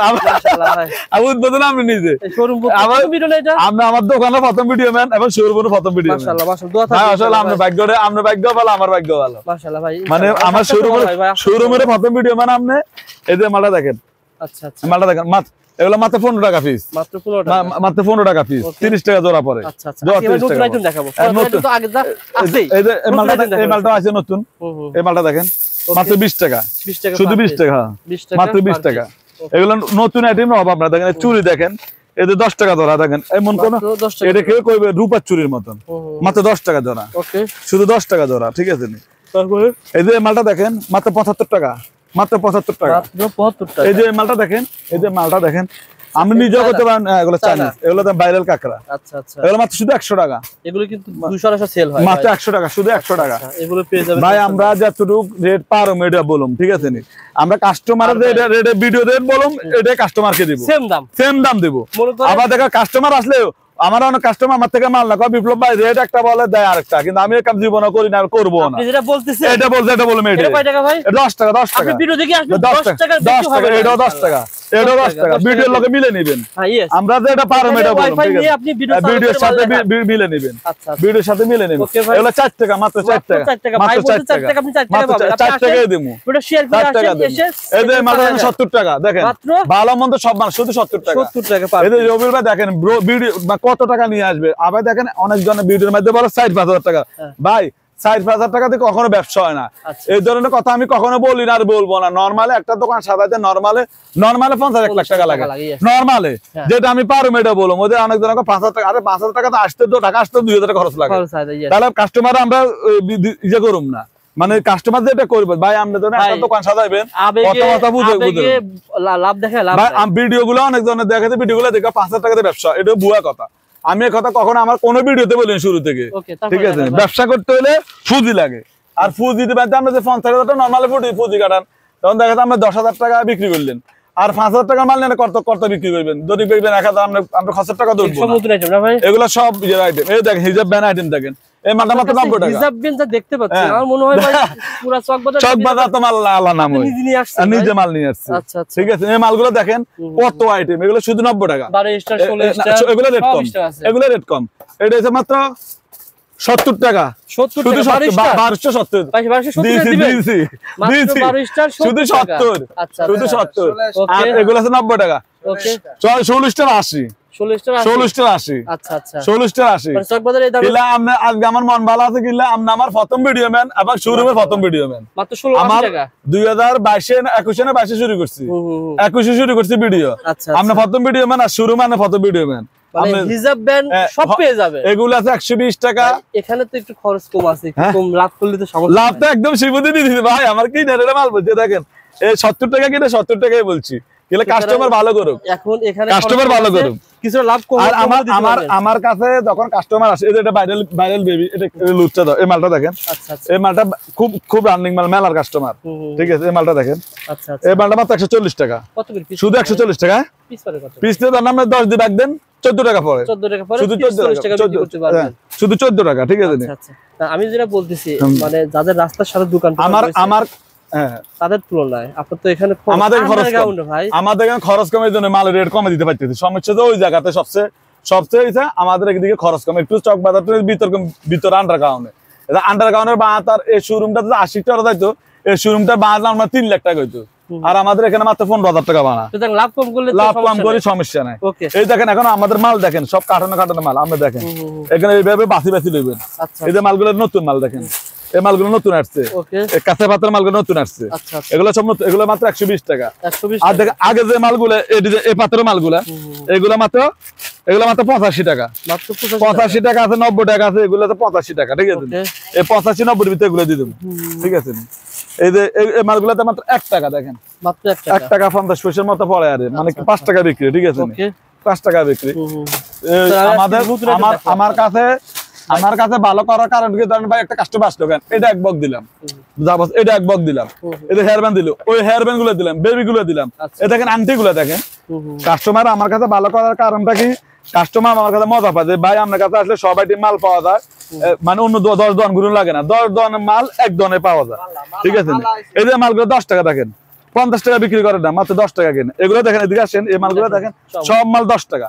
উদ্বোধন আপনি নিজে আমার দোকানের প্রথম ভিডিও ম্যান এবং শোরুমের প্রথম ভিডিও আসলে আপনার ভাগ্য ভালো আমার ভাগ্য ভালো মানে আমার শোরুমের প্রথম ভিডিও ম্যান আপনি এই যে মালটা দেখেন মালটা দেখেন এগুলো মাত্র 15 টাকা পিস মাত্র 15 টাকা পিস 30 টাকা জোড়া পরে এই মালটা আছে নতুন এই মালটা দেখেন মাত্র 20 টাকা শুধু 20 টাকা মাত্র 20 টাকা এগুলো নতুন আইটেম হবে আপনারা দেখেন চুড়ি দেখেন এই যে 10 টাকা জোড়া দেখেন এমন কোন এটা কেউ কইবে রূপার চুরির মতন মাত্র 10 টাকা জোড়া শুধু 10 টাকা জোড়া ঠিক আছে নি তারপরে এই যে মালটা দেখেন মাত্র 75 টাকা মাত্র 75 টাকা এই যে মালটা দেখেন এই যে মালটা দেখেন আমি নিজেও করতে পারেন এগুলো চাইনিজ এগুলো তো ভাইরাল কাকড়া এগুলো মাত্র শুধু 100 টাকা এগুলো কিন্তু 200 সেল হয় মাত্র 100 টাকা শুধু 100 টাকা এগুলো পেয়ে যাবেন ভাই আমরা যতটুকু রেট পারম এটা বলুম ঠিক আছে নি আমরা কাস্টমারদের রেটে ভিডিও রেট বলুম এটা কাস্টমারকে দেব সেম দাম দেব আবার দেখা কাস্টমার আসলে আমার অনেক কাস্টমার আমার থেকে মাল না কয় বিপ্লব ভাই রেট একটা বলে দেয় আরেকটা কিন্তু আমি এই কাজ জীবনে করি না করবো না যেটা বলতেছেন এটা বলতে এটা বললাম এটা কয় টাকা ভাই 10 টাকা 10 টাকা আপনি ভিডিও দেখে আসবেন 10 টাকা 10 টাকা এটাও 10 টাকা এটাও 10 টাকা ভিডিওর লগে মিলে নেবেন আমরা যে এটা পারো এটা বলুন ঠিক আছে আপনি ভিডিওর সাথে মিলে নেবেন আচ্ছা ভিডিওর সাথে মিলে নেবেন এগুলো 4 টাকা মাত্র 4 টাকা মাত্র 4 টাকা আপনি 4 টাকা পাবেন 4 টাকাই দেবো ভিডিও শেয়ার করে আসেন এসে এই যে মাত্র 70 টাকা দেখেন ভালো মন্দ সব মান শুধু 70 টাকা 70 টাকা পাবেন এই যে রবিউল ভাই দেখেন ভিডিও কত টাকা নিয়ে আসবে আবার দেখেন অনেক জনের ভিডিওর মধ্যে বলে 60,000 টাকা ভাই 60,000 টাকা দিয়ে কখনো ব্যবসা হয় না এই ধরনের কথা আমি কখনো বলি না আর বলবো না নরমালে একটা দোকান সাজাতে নরমালে 50 লাখ টাকা লাগে নরমালে যেটা আমি পারুম এটা বলবো ওদের অনেক জনের 5,000 টাকা আরে 5,000 টাকা তো আসতে তো টাকা আসতে 2,000 টাকা খরচ লাগে তাহলে কাস্টমার আমরা ইয়ে করুম না মানে কাস্টমার যেটা করবে ভাই আপনি তো একটা দোকান সাজাইবেন কত কথা বুঝে লাভ দেখে লাভ ভাই ভিডিওগুলো অনেক জনের দেখাতে ভিডিওগুলো দেখে 5,000 টাকা দিয়ে ব্যবসা এটা ভুয়া কথা আমি এই কথা কখনো আমার কোনো ভিডিওতে বলিনি শুরু থেকে ঠিক আছে ব্যবসা করতে হলে পুঁজি লাগে আর পুঁজিতে বাদে আমরা যে 50,000 টাকা নরমালি পুঁজি কাটান তখন দেখা যায় আমরা 10,000 টাকা বিক্রি করলেন আর 5,000 টাকা মাল নিয়ে কত বিক্রি করবেন যদি বেচবেন 1,000 আমরা খরচের টাকা দেব এগুলো সব আইটেম এই দেখেন হিজাব ব্যান আইটেম দেখেন এই মালটা মাত্র 90 টাকা হিজাব ব্যান যা দেখতে পাচ্ছি আমার মনে হয় ভাই পুরো চক বাজার তো মাল আলা নাম নিজে মাল নিয়ে আসছে আচ্ছা ঠিক আছে এই মালগুলো দেখেন কত আইটেম এগুলো শুধু 90 টাকা 12 স্টার 16 স্টার এগুলো রেট কম এটা হচ্ছে মাত্র 70 টাকা 70 টাকা 1270 ভাই 1270 দিবেন শুধু 70 আচ্ছা শুধু 70 আর এগুলো আছে 90 টাকা ওকে 40 টাকা 80 16 টাকা 80 আচ্ছা আচ্ছা 16 টাকা 80 মানে চক বাজারে এই দাম কিলা আমরা আজকে আমার মন ভালো আছে কিলা আমরা আমার প্রথম ভিডিও ম্যান এবং শোরুমের প্রথম ভিডিও ম্যান মাত্র 16 টাকা 2022 এ 21 এ 22 শুরু করছি 21 শুরু করছি ভিডিও আমরা প্রথম ভিডিও ম্যান আর শোরুম মানে প্রথম ভিডিও ম্যান মানে হিজাব ব্যান সব পেয়ে যাবে এগুলো আছে 120 টাকা এখানে তো একটু খরচ কম আছে একটু কম লাভ করলে তো সমস্যা লাভ তো একদম সীমিত দিয়ে দিছি ভাই আমার কি নেড়ে মাল বলছে দেখেন এই 70 টাকা কিনা 70 টাকাই বলছি কিলা কাস্টমার ভালো করুক এখন এখানে কাস্টমার ভালো করুক কিছু লাভ কম আর আমার কাছে যখন কাস্টমার আসে এটা ভাইরাল বেবি এটা লুচ্চা দাও এই মালটা দেখেন আচ্ছা এই মালটা খুব রানিং মাল মেলার কাস্টমার ঠিক আছে এই মালটা দেখেন আচ্ছা এই মালটা মাত্র 140 টাকা কত পিস শুধু 140 টাকা পিস পরে কত পিস তো দাম আমরা 10 দিয়ে রাখ দেন 14 টাকা পরে 14 টাকা পরে শুধু 14 টাকা বিক্রি করতে পারবেন শুধু 14 টাকা ঠিক আছে আচ্ছা আমি যেটা বলতেছি মানে যাদের রাস্তার সাথে দোকান আমার তাদের তুলনায় আপনার তো এখানে আমাদের খরচ কম ভাই আমাদের এখানে খরচ কমের জন্য মালের রেট কমে দিতে পারতেছি সমস্যা তো ওই জায়গাতে সবচেয়ে হইছে আমাদের এদিকে খরচ কম একটু চক বাজারের ভিতর আন্ডারগ্রাউন্ডে এটা আন্ডারগ্রাউন্ডের বাঁধার এই শোরুমটা 80 টাকা যাইতো এই শোরুমটা বাঁধলে আমরা 3 লাখ টাকা হইতো আর আমাদের এখানে মাত্র 15,000 টাকা বানা লাভ কম করলে সমস্যা নাই এই দেখেন এখন আমাদের মাল দেখেন সব কাটানো মাল আমরা দেখেন এখানে এইভাবে বাছি লইবেন এই যে মালগুলো নতুন মাল দেখেন এই মালগুলো নতুন আসছে কাঁচা পাতার মালগুলো নতুন আসছে এগুলো সব নতুন এগুলো মাত্র 120 টাকা আর দেখেন আগে যে মালগুলো এই পাতার মালগুলা এগুলো মাত্র 85 টাকা মাত্র 85 টাকা আছে 90 টাকা আছে এগুলো তো 85 টাকা ঠিক আছে এই 85 90 এর ভিতরে এগুলো দিয়ে দেব ঠিক আছে এই যে এই মালগুলোতে মাত্র 1 টাকা দেখেন মাত্র 1 টাকা 50 পয়সার মতো পড়ে আরে মানে 5 টাকা বিক্রি ঠিক আছে 5 টাকা বিক্রি আমাদের আমার কাছে আমার কাছে ভালো করার কারণ কি ধরেন ভাই একটা কাস্টমার আসলো কেন এটা এক বক দিলাম, এটা এক বক দিলাম, এটা হেয়ার ব্যান্ড দিল, ওই হেয়ার ব্যান্ড গুলো দিলাম, বেবি গুলো দিলাম, এই দেখেন আন্টি গুলো দেখেন। কাস্টমার আমার কাছে ভালো করার কারণটা কি, কাস্টমার আমার কাছে মজা পায় যে ভাই আপনার কাছে আসলে সবাই মাল পাওয়া যায়, মানে অন্য 10 দন ঘুরুন লাগে না, 10 দনের মাল 1 দনে পাওয়া যায়, ঠিক আছে। এই যে মালগুলো 10 টাকা দেখেন, 50 টাকা বিক্রি করে না, মাত্র 10 টাকা কিনে। এগুলো দেখেন, এদিকে আসেন, এই মালগুলো দেখেন সব মাল 10 টাকা,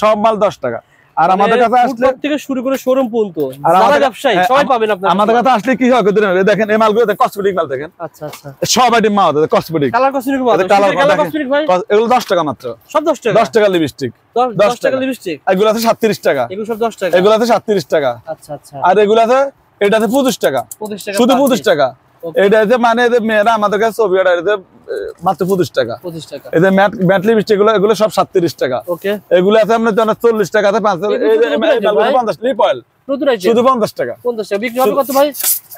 সব মাল 10 টাকা। আর আমাদের কাছে আসলে থেকে শুরু করে শোরুম পর্যন্ত যারা ব্যবসায়ী সবাই পাবেন আপনারা। আমাদের কাছে আসলে কি হয় দেখেন এই মালগুলো দেখেন, কসমেটিক মাল দেখেন। আচ্ছা আচ্ছা, সব আইটেম মাল আছে, কসমেটিক, কালার কসমেটিক মাল, কালার কসমেটিক ভাই এগুলো 10 টাকা মাত্র, সব 10 টাকা। 10 টাকা লিপস্টিক, 10 টাকা লিপস্টিক, এগুলো আছে 37 টাকা, এগুলো সব 10 টাকা, এগুলো আছে 37 টাকা। আচ্ছা আচ্ছা, আর এগুলো আছে, এটা আছে 25 টাকা, 25 টাকা, শুধু 25 টাকা। এটা আছে মানে এদের মেয়েরা আমাদের কাছে ছবি আড়া, এদের মাত্র 25 টাকা, 25 টাকা। এদের ম্যাট লিপস্টিক এগুলো সব 37 টাকা। ওকে, এগুলো আছে আপনার জন্য 40 টাকাতে 5, এই যে 50 লিপ অয়েল নতুন আইটেম, শুধু 50 টাকা, 50 টাকা বিক্রি হবে কত ভাই?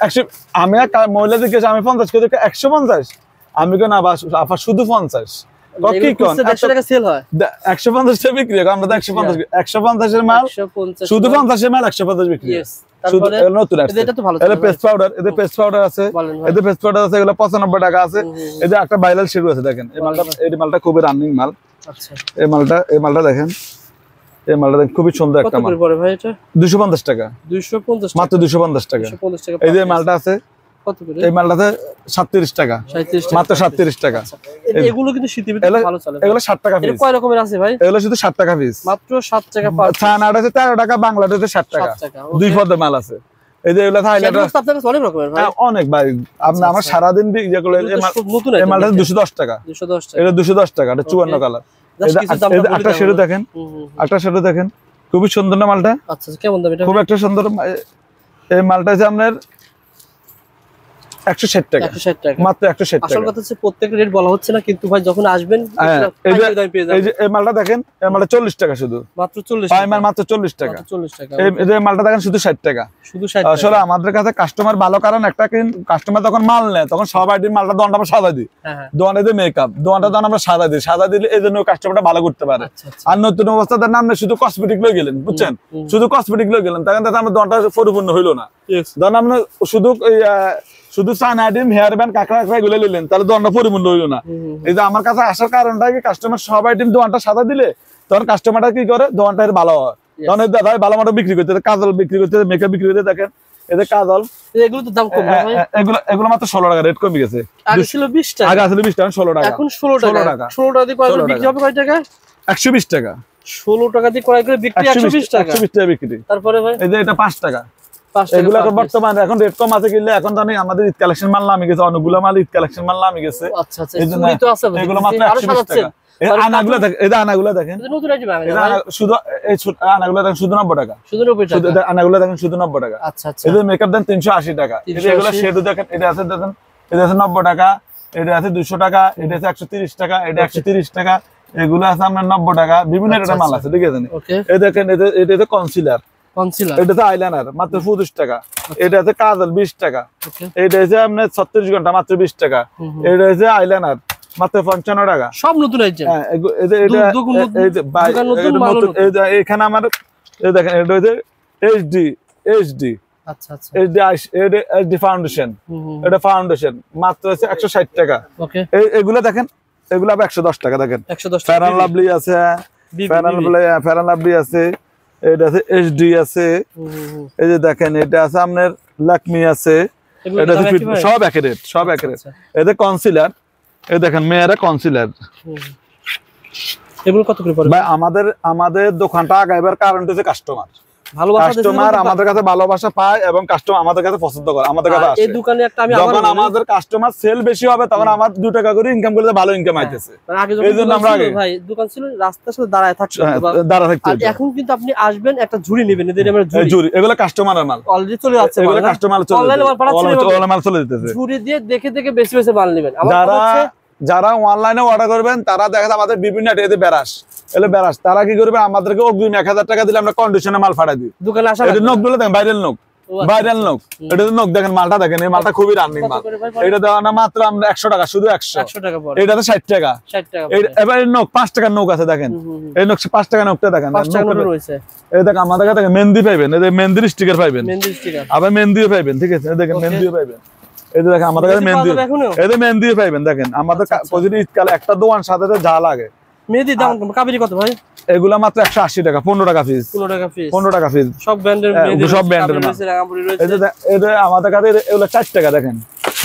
100। আমি এক মহিলা জিজ্ঞেস, আমি 50 করে 150, আমি কেন আবার শুধু 50, কি কোন 100 টাকা সেল হয়, 150 টাকা বিক্রি হয়, আমরা তো 150 এর মাল, 150 শুধু 50 এর মাল 150 বিক্রি হয়। তারপরে নতুন আছে, এটা তো ভালো, এর পেস্ট পাউডার, এদের পেস্ট পাউডার আছে, এদের পেস্ট পাউডার আছে, এগুলো 95 টাকা আছে। এদের একটা ভাইরাল শিরু আছে দেখেন, এই মালটা খুবই রানিং মাল। আচ্ছা, এই মালটা দেখেন, এই মালটা দেখেন খুবই সুন্দর একটা মাল। কত করে ভাই এটা? 250 টাকা, 250 টাকা, মাত্র 250 টাকা। 250 টাকা। এই যে মালটা আছে, কত করে? এই মালটাতে 37 টাকা, মাত্র 37 টাকা। এগুলো কিন্তু শীতের ভিতরে ভালো চলে, এগুলো 60 টাকা পিস। এর কয় রকমের আছে ভাই? এগুলো শুধু 60 টাকা পিস, মাত্র 7 টাকা পার। চায়নাটা আছে 13 টাকা, বাংলাদেশে 60 টাকা, দুই পদের মাল আছে। এই যে এগুলো থাইল্যান্ড আছে, আপনাদের কাছে অনেক রকমের ভাই, অনেক ভাই। আপনি আমার সারা দিন ইয়া করলে এই মালটা 210 টাকা, 210 টাকা, এটা 210 টাকা, এটা 54 কালার। একটা শেডো দেখেন, একটা শেডো দেখেন, খুবই সুন্দর না মালটা। আচ্ছা, কেমন দাম এটা? খুব একটা সুন্দর। এই মালটা আছে আপনার 160 টাকা, 160 টাকা, মাত্র 160 টাকা। আসল কথা হচ্ছে প্রত্যেকটা রেট বলা হচ্ছে না, কিন্তু ভাই যখন আসবেন এই যে এই মালটা দেখেন, এই মালটা 40 টাকা শুধু, মাত্র 40 টাকা, মাত্র 40 টাকা, 40 টাকা। এই যে মালটা দেখেন শুধু 60 টাকা, শুধু 60 টাকা। আসলে আমাদের কাছে কাস্টমার ভালো, কারণ একটা কাস্টমার তখন মাল নেয়, তখন সব আইটেম মালটা দোকানটা আমরা সাজা দিই, দোকানে যে মেকআপ দোকানটা তখন আমরা সাজা দিই, সাজা দিলে এই জন্য কাস্টমারটা ভালো করতে পারে। আর নতুন অবস্থাতে নামে শুধু কসমেটিক লয়ে গেলেন, বুঝছেন, শুধু কসমেটিক লয়ে গেলেন, তখন তাতে আমার দোকানটা পরিপূর্ণ হইলো না। ধরেন আপনি শুধু চায়না আইটেম, হেয়ার ব্যান্ড, কাঁকড়া এগুলো নিলেন, তাহলে দোকানটা পরিপূর্ণ হইলো না। এই যে আমার কাছে আসার কারণটা কি, কাস্টমার সব আইটেম দোকানটা সাজা দিলে তখন কাস্টমারটা কি করে, দোকানটা ভালো হয়, তখন দাদা ভালো মতো বিক্রি করতে, কাজল বিক্রি করতে, মেকআপ বিক্রি করতে। দেখেন এদের কাজল, এগুলো তো দাম কম ভাই, এগুলো মাত্র 16 টাকা, রেট কমে গেছে। আগে ছিল 20 টাকা, আগে ছিল 20 টাকা, 16 টাকা, এখন 16 টাকা। 16 টাকা দিয়ে কয় বিক্রি হবে, কয় টাকা? 120 টাকা। 16 টাকা দিয়ে ক্রয় করে বিক্রি 120 টাকা, 120 টাকা বিক্রি। তারপরে ভাই এই যে এটা 5 টাকা, এগুলো বর্তমানে এখন রেট কম আছে, কিনলে এখন জানি আমাদের ঈদ কালেকশন মাল নামে গেছে, অনেকগুলো মাল ঈদ কালেকশন মাল নামে গেছে। আচ্ছা আচ্ছা, এই তো আছে, এগুলো মাত্র 120 টাকা। এই আনাগুলো দেখেন, এই আনাগুলো দেখেন, নতুন আইটেম আগে শুধু এই আনাগুলো দেখেন শুধু 90 টাকা, শুধু 90 টাকা। শুধু আনাগুলো দেখেন শুধু 90 টাকা। আচ্ছা আচ্ছা, এদের মেকআপ দেন 380 টাকা। এগুলো শেডও দেখেন, এটা আছে দেখেন, এটা আছে 90 টাকা, এটা আছে 200 টাকা, এটা আছে 130 টাকা, এটা 130 টাকা, এগুলো আছে আপনার 90 টাকা। বিভিন্ন রেটের মাল আছে, ঠিক আছে। এই দেখেন, এটা কনসিলার, এটা তো আইলাইনার মাত্র 25 টাকা, এটা আছে কাজল 20 টাকা, এটা আছে আপনার 36 ঘন্টা মাত্র 20 টাকা, এটা আছে আইলাইনার মাত্র 55 টাকা। সব নতুন আইটেম। হ্যাঁ, এখানে আমার দেখেন, এটা হচ্ছে এইচডি, আচ্ছা আচ্ছা, এইচডি ফাউন্ডেশন, এটা ফাউন্ডেশন মাত্র আছে 160 টাকা। এগুলো দেখেন, এগুলো আবার 110 টাকা। দেখেন 110 টাকা। ফেয়ার লাভলি আছে, ফেয়ার লাভলি আছে, এটা আছে এইচডি আছে, এই যে দেখেন এটা আছে আপনার লাকমি আছে, এটা আছে সব একই রেট, সব একই রেট। এটা কনসিলার, এই দেখেন মেয়েরা কনসিলার, এগুলো কত করে পড়ে ভাই? আমাদের দোকানটা আগাইবার কারণ হচ্ছে কাস্টমার, কাস্টমার আমাদের কাছে ভালোবাসা পায় এবং কাস্টমার আমাদের কাছে পছন্দ করে, আমাদের কাছে আসে। এই দোকানে একটা আমি যখন আমাদের কাস্টমার সেল বেশি হবে তখন আমার 2 টাকা করে ইনকাম করলে ভালো ইনকাম আইতেছে। এইজন্য আমরা আগে ভাই দোকান ছিল রাস্তার সাথে দাঁড়ায় থাকতে, আর এখন কিন্তু আপনি আসবেন একটা ঝুড়ি নেবেন, এদের আমরা ঝুড়ি, এগুলো কাস্টমারের মাল অলরেডি চলে যাচ্ছে, এগুলো কাস্টমার অনলাইনে মাল চলে যেতেছে, ঝুড়ি দিয়ে দেখে দেখে বেশি বেশি মাল নেবেন। যারা অনলাইনে অর্ডার করবেন তারা দেখা যায় আমাদের বিভিন্ন এতে বেরাস তারা কি করবে, আমাদেরকে অগ্রিম 1000 টাকা দিলে আমরা কন্ডিশনে মাল ফাটাই দিই। দোকানে আসা নখ গুলো দেখেন, ভাইরাল নখ, ভাইরাল নখ, এটা নখ দেখেন, মালটা দেখেন, এই মালটা খুবই রানিং মাল। এটা দেওয়া না মাত্র আমরা 100 টাকা, শুধু 100 টাকা পড়ে। এটা তো 60 টাকা। এবার এই নখ 5 টাকার নখ আছে দেখেন, এই নখ 5 টাকা নখটা দেখেন, 5 টাকা নখ রয়েছে। এই দেখেন আমাদের কাছে মেহেন্দি পাইবেন, এই যে মেহেন্দির স্টিকার পাইবেন, আবার মেহেন্দিও পাইবেন, ঠিক আছে, এই দেখেন মেহেন্দিও পাইবেন। এই যে দেখেন আমাদের কাছে মেহেন্দি, এই যে মেহেন্দিও পাইবেন দেখেন। আমাদের প্রতিদিন ঈদকালে একটা দোকান সাথে যা লাগে। মেহেদির দাম কাবেরী কত ভাই? এগুলা মাত্র 180 টাকা, 15 টাকা পিস, 15 টাকা পিস, সব ব্র্যান্ডের মেহেদি, সব ব্র্যান্ডের মাল। এই যে আমাদের কাছে এগুলা 4 টাকা দেখেন,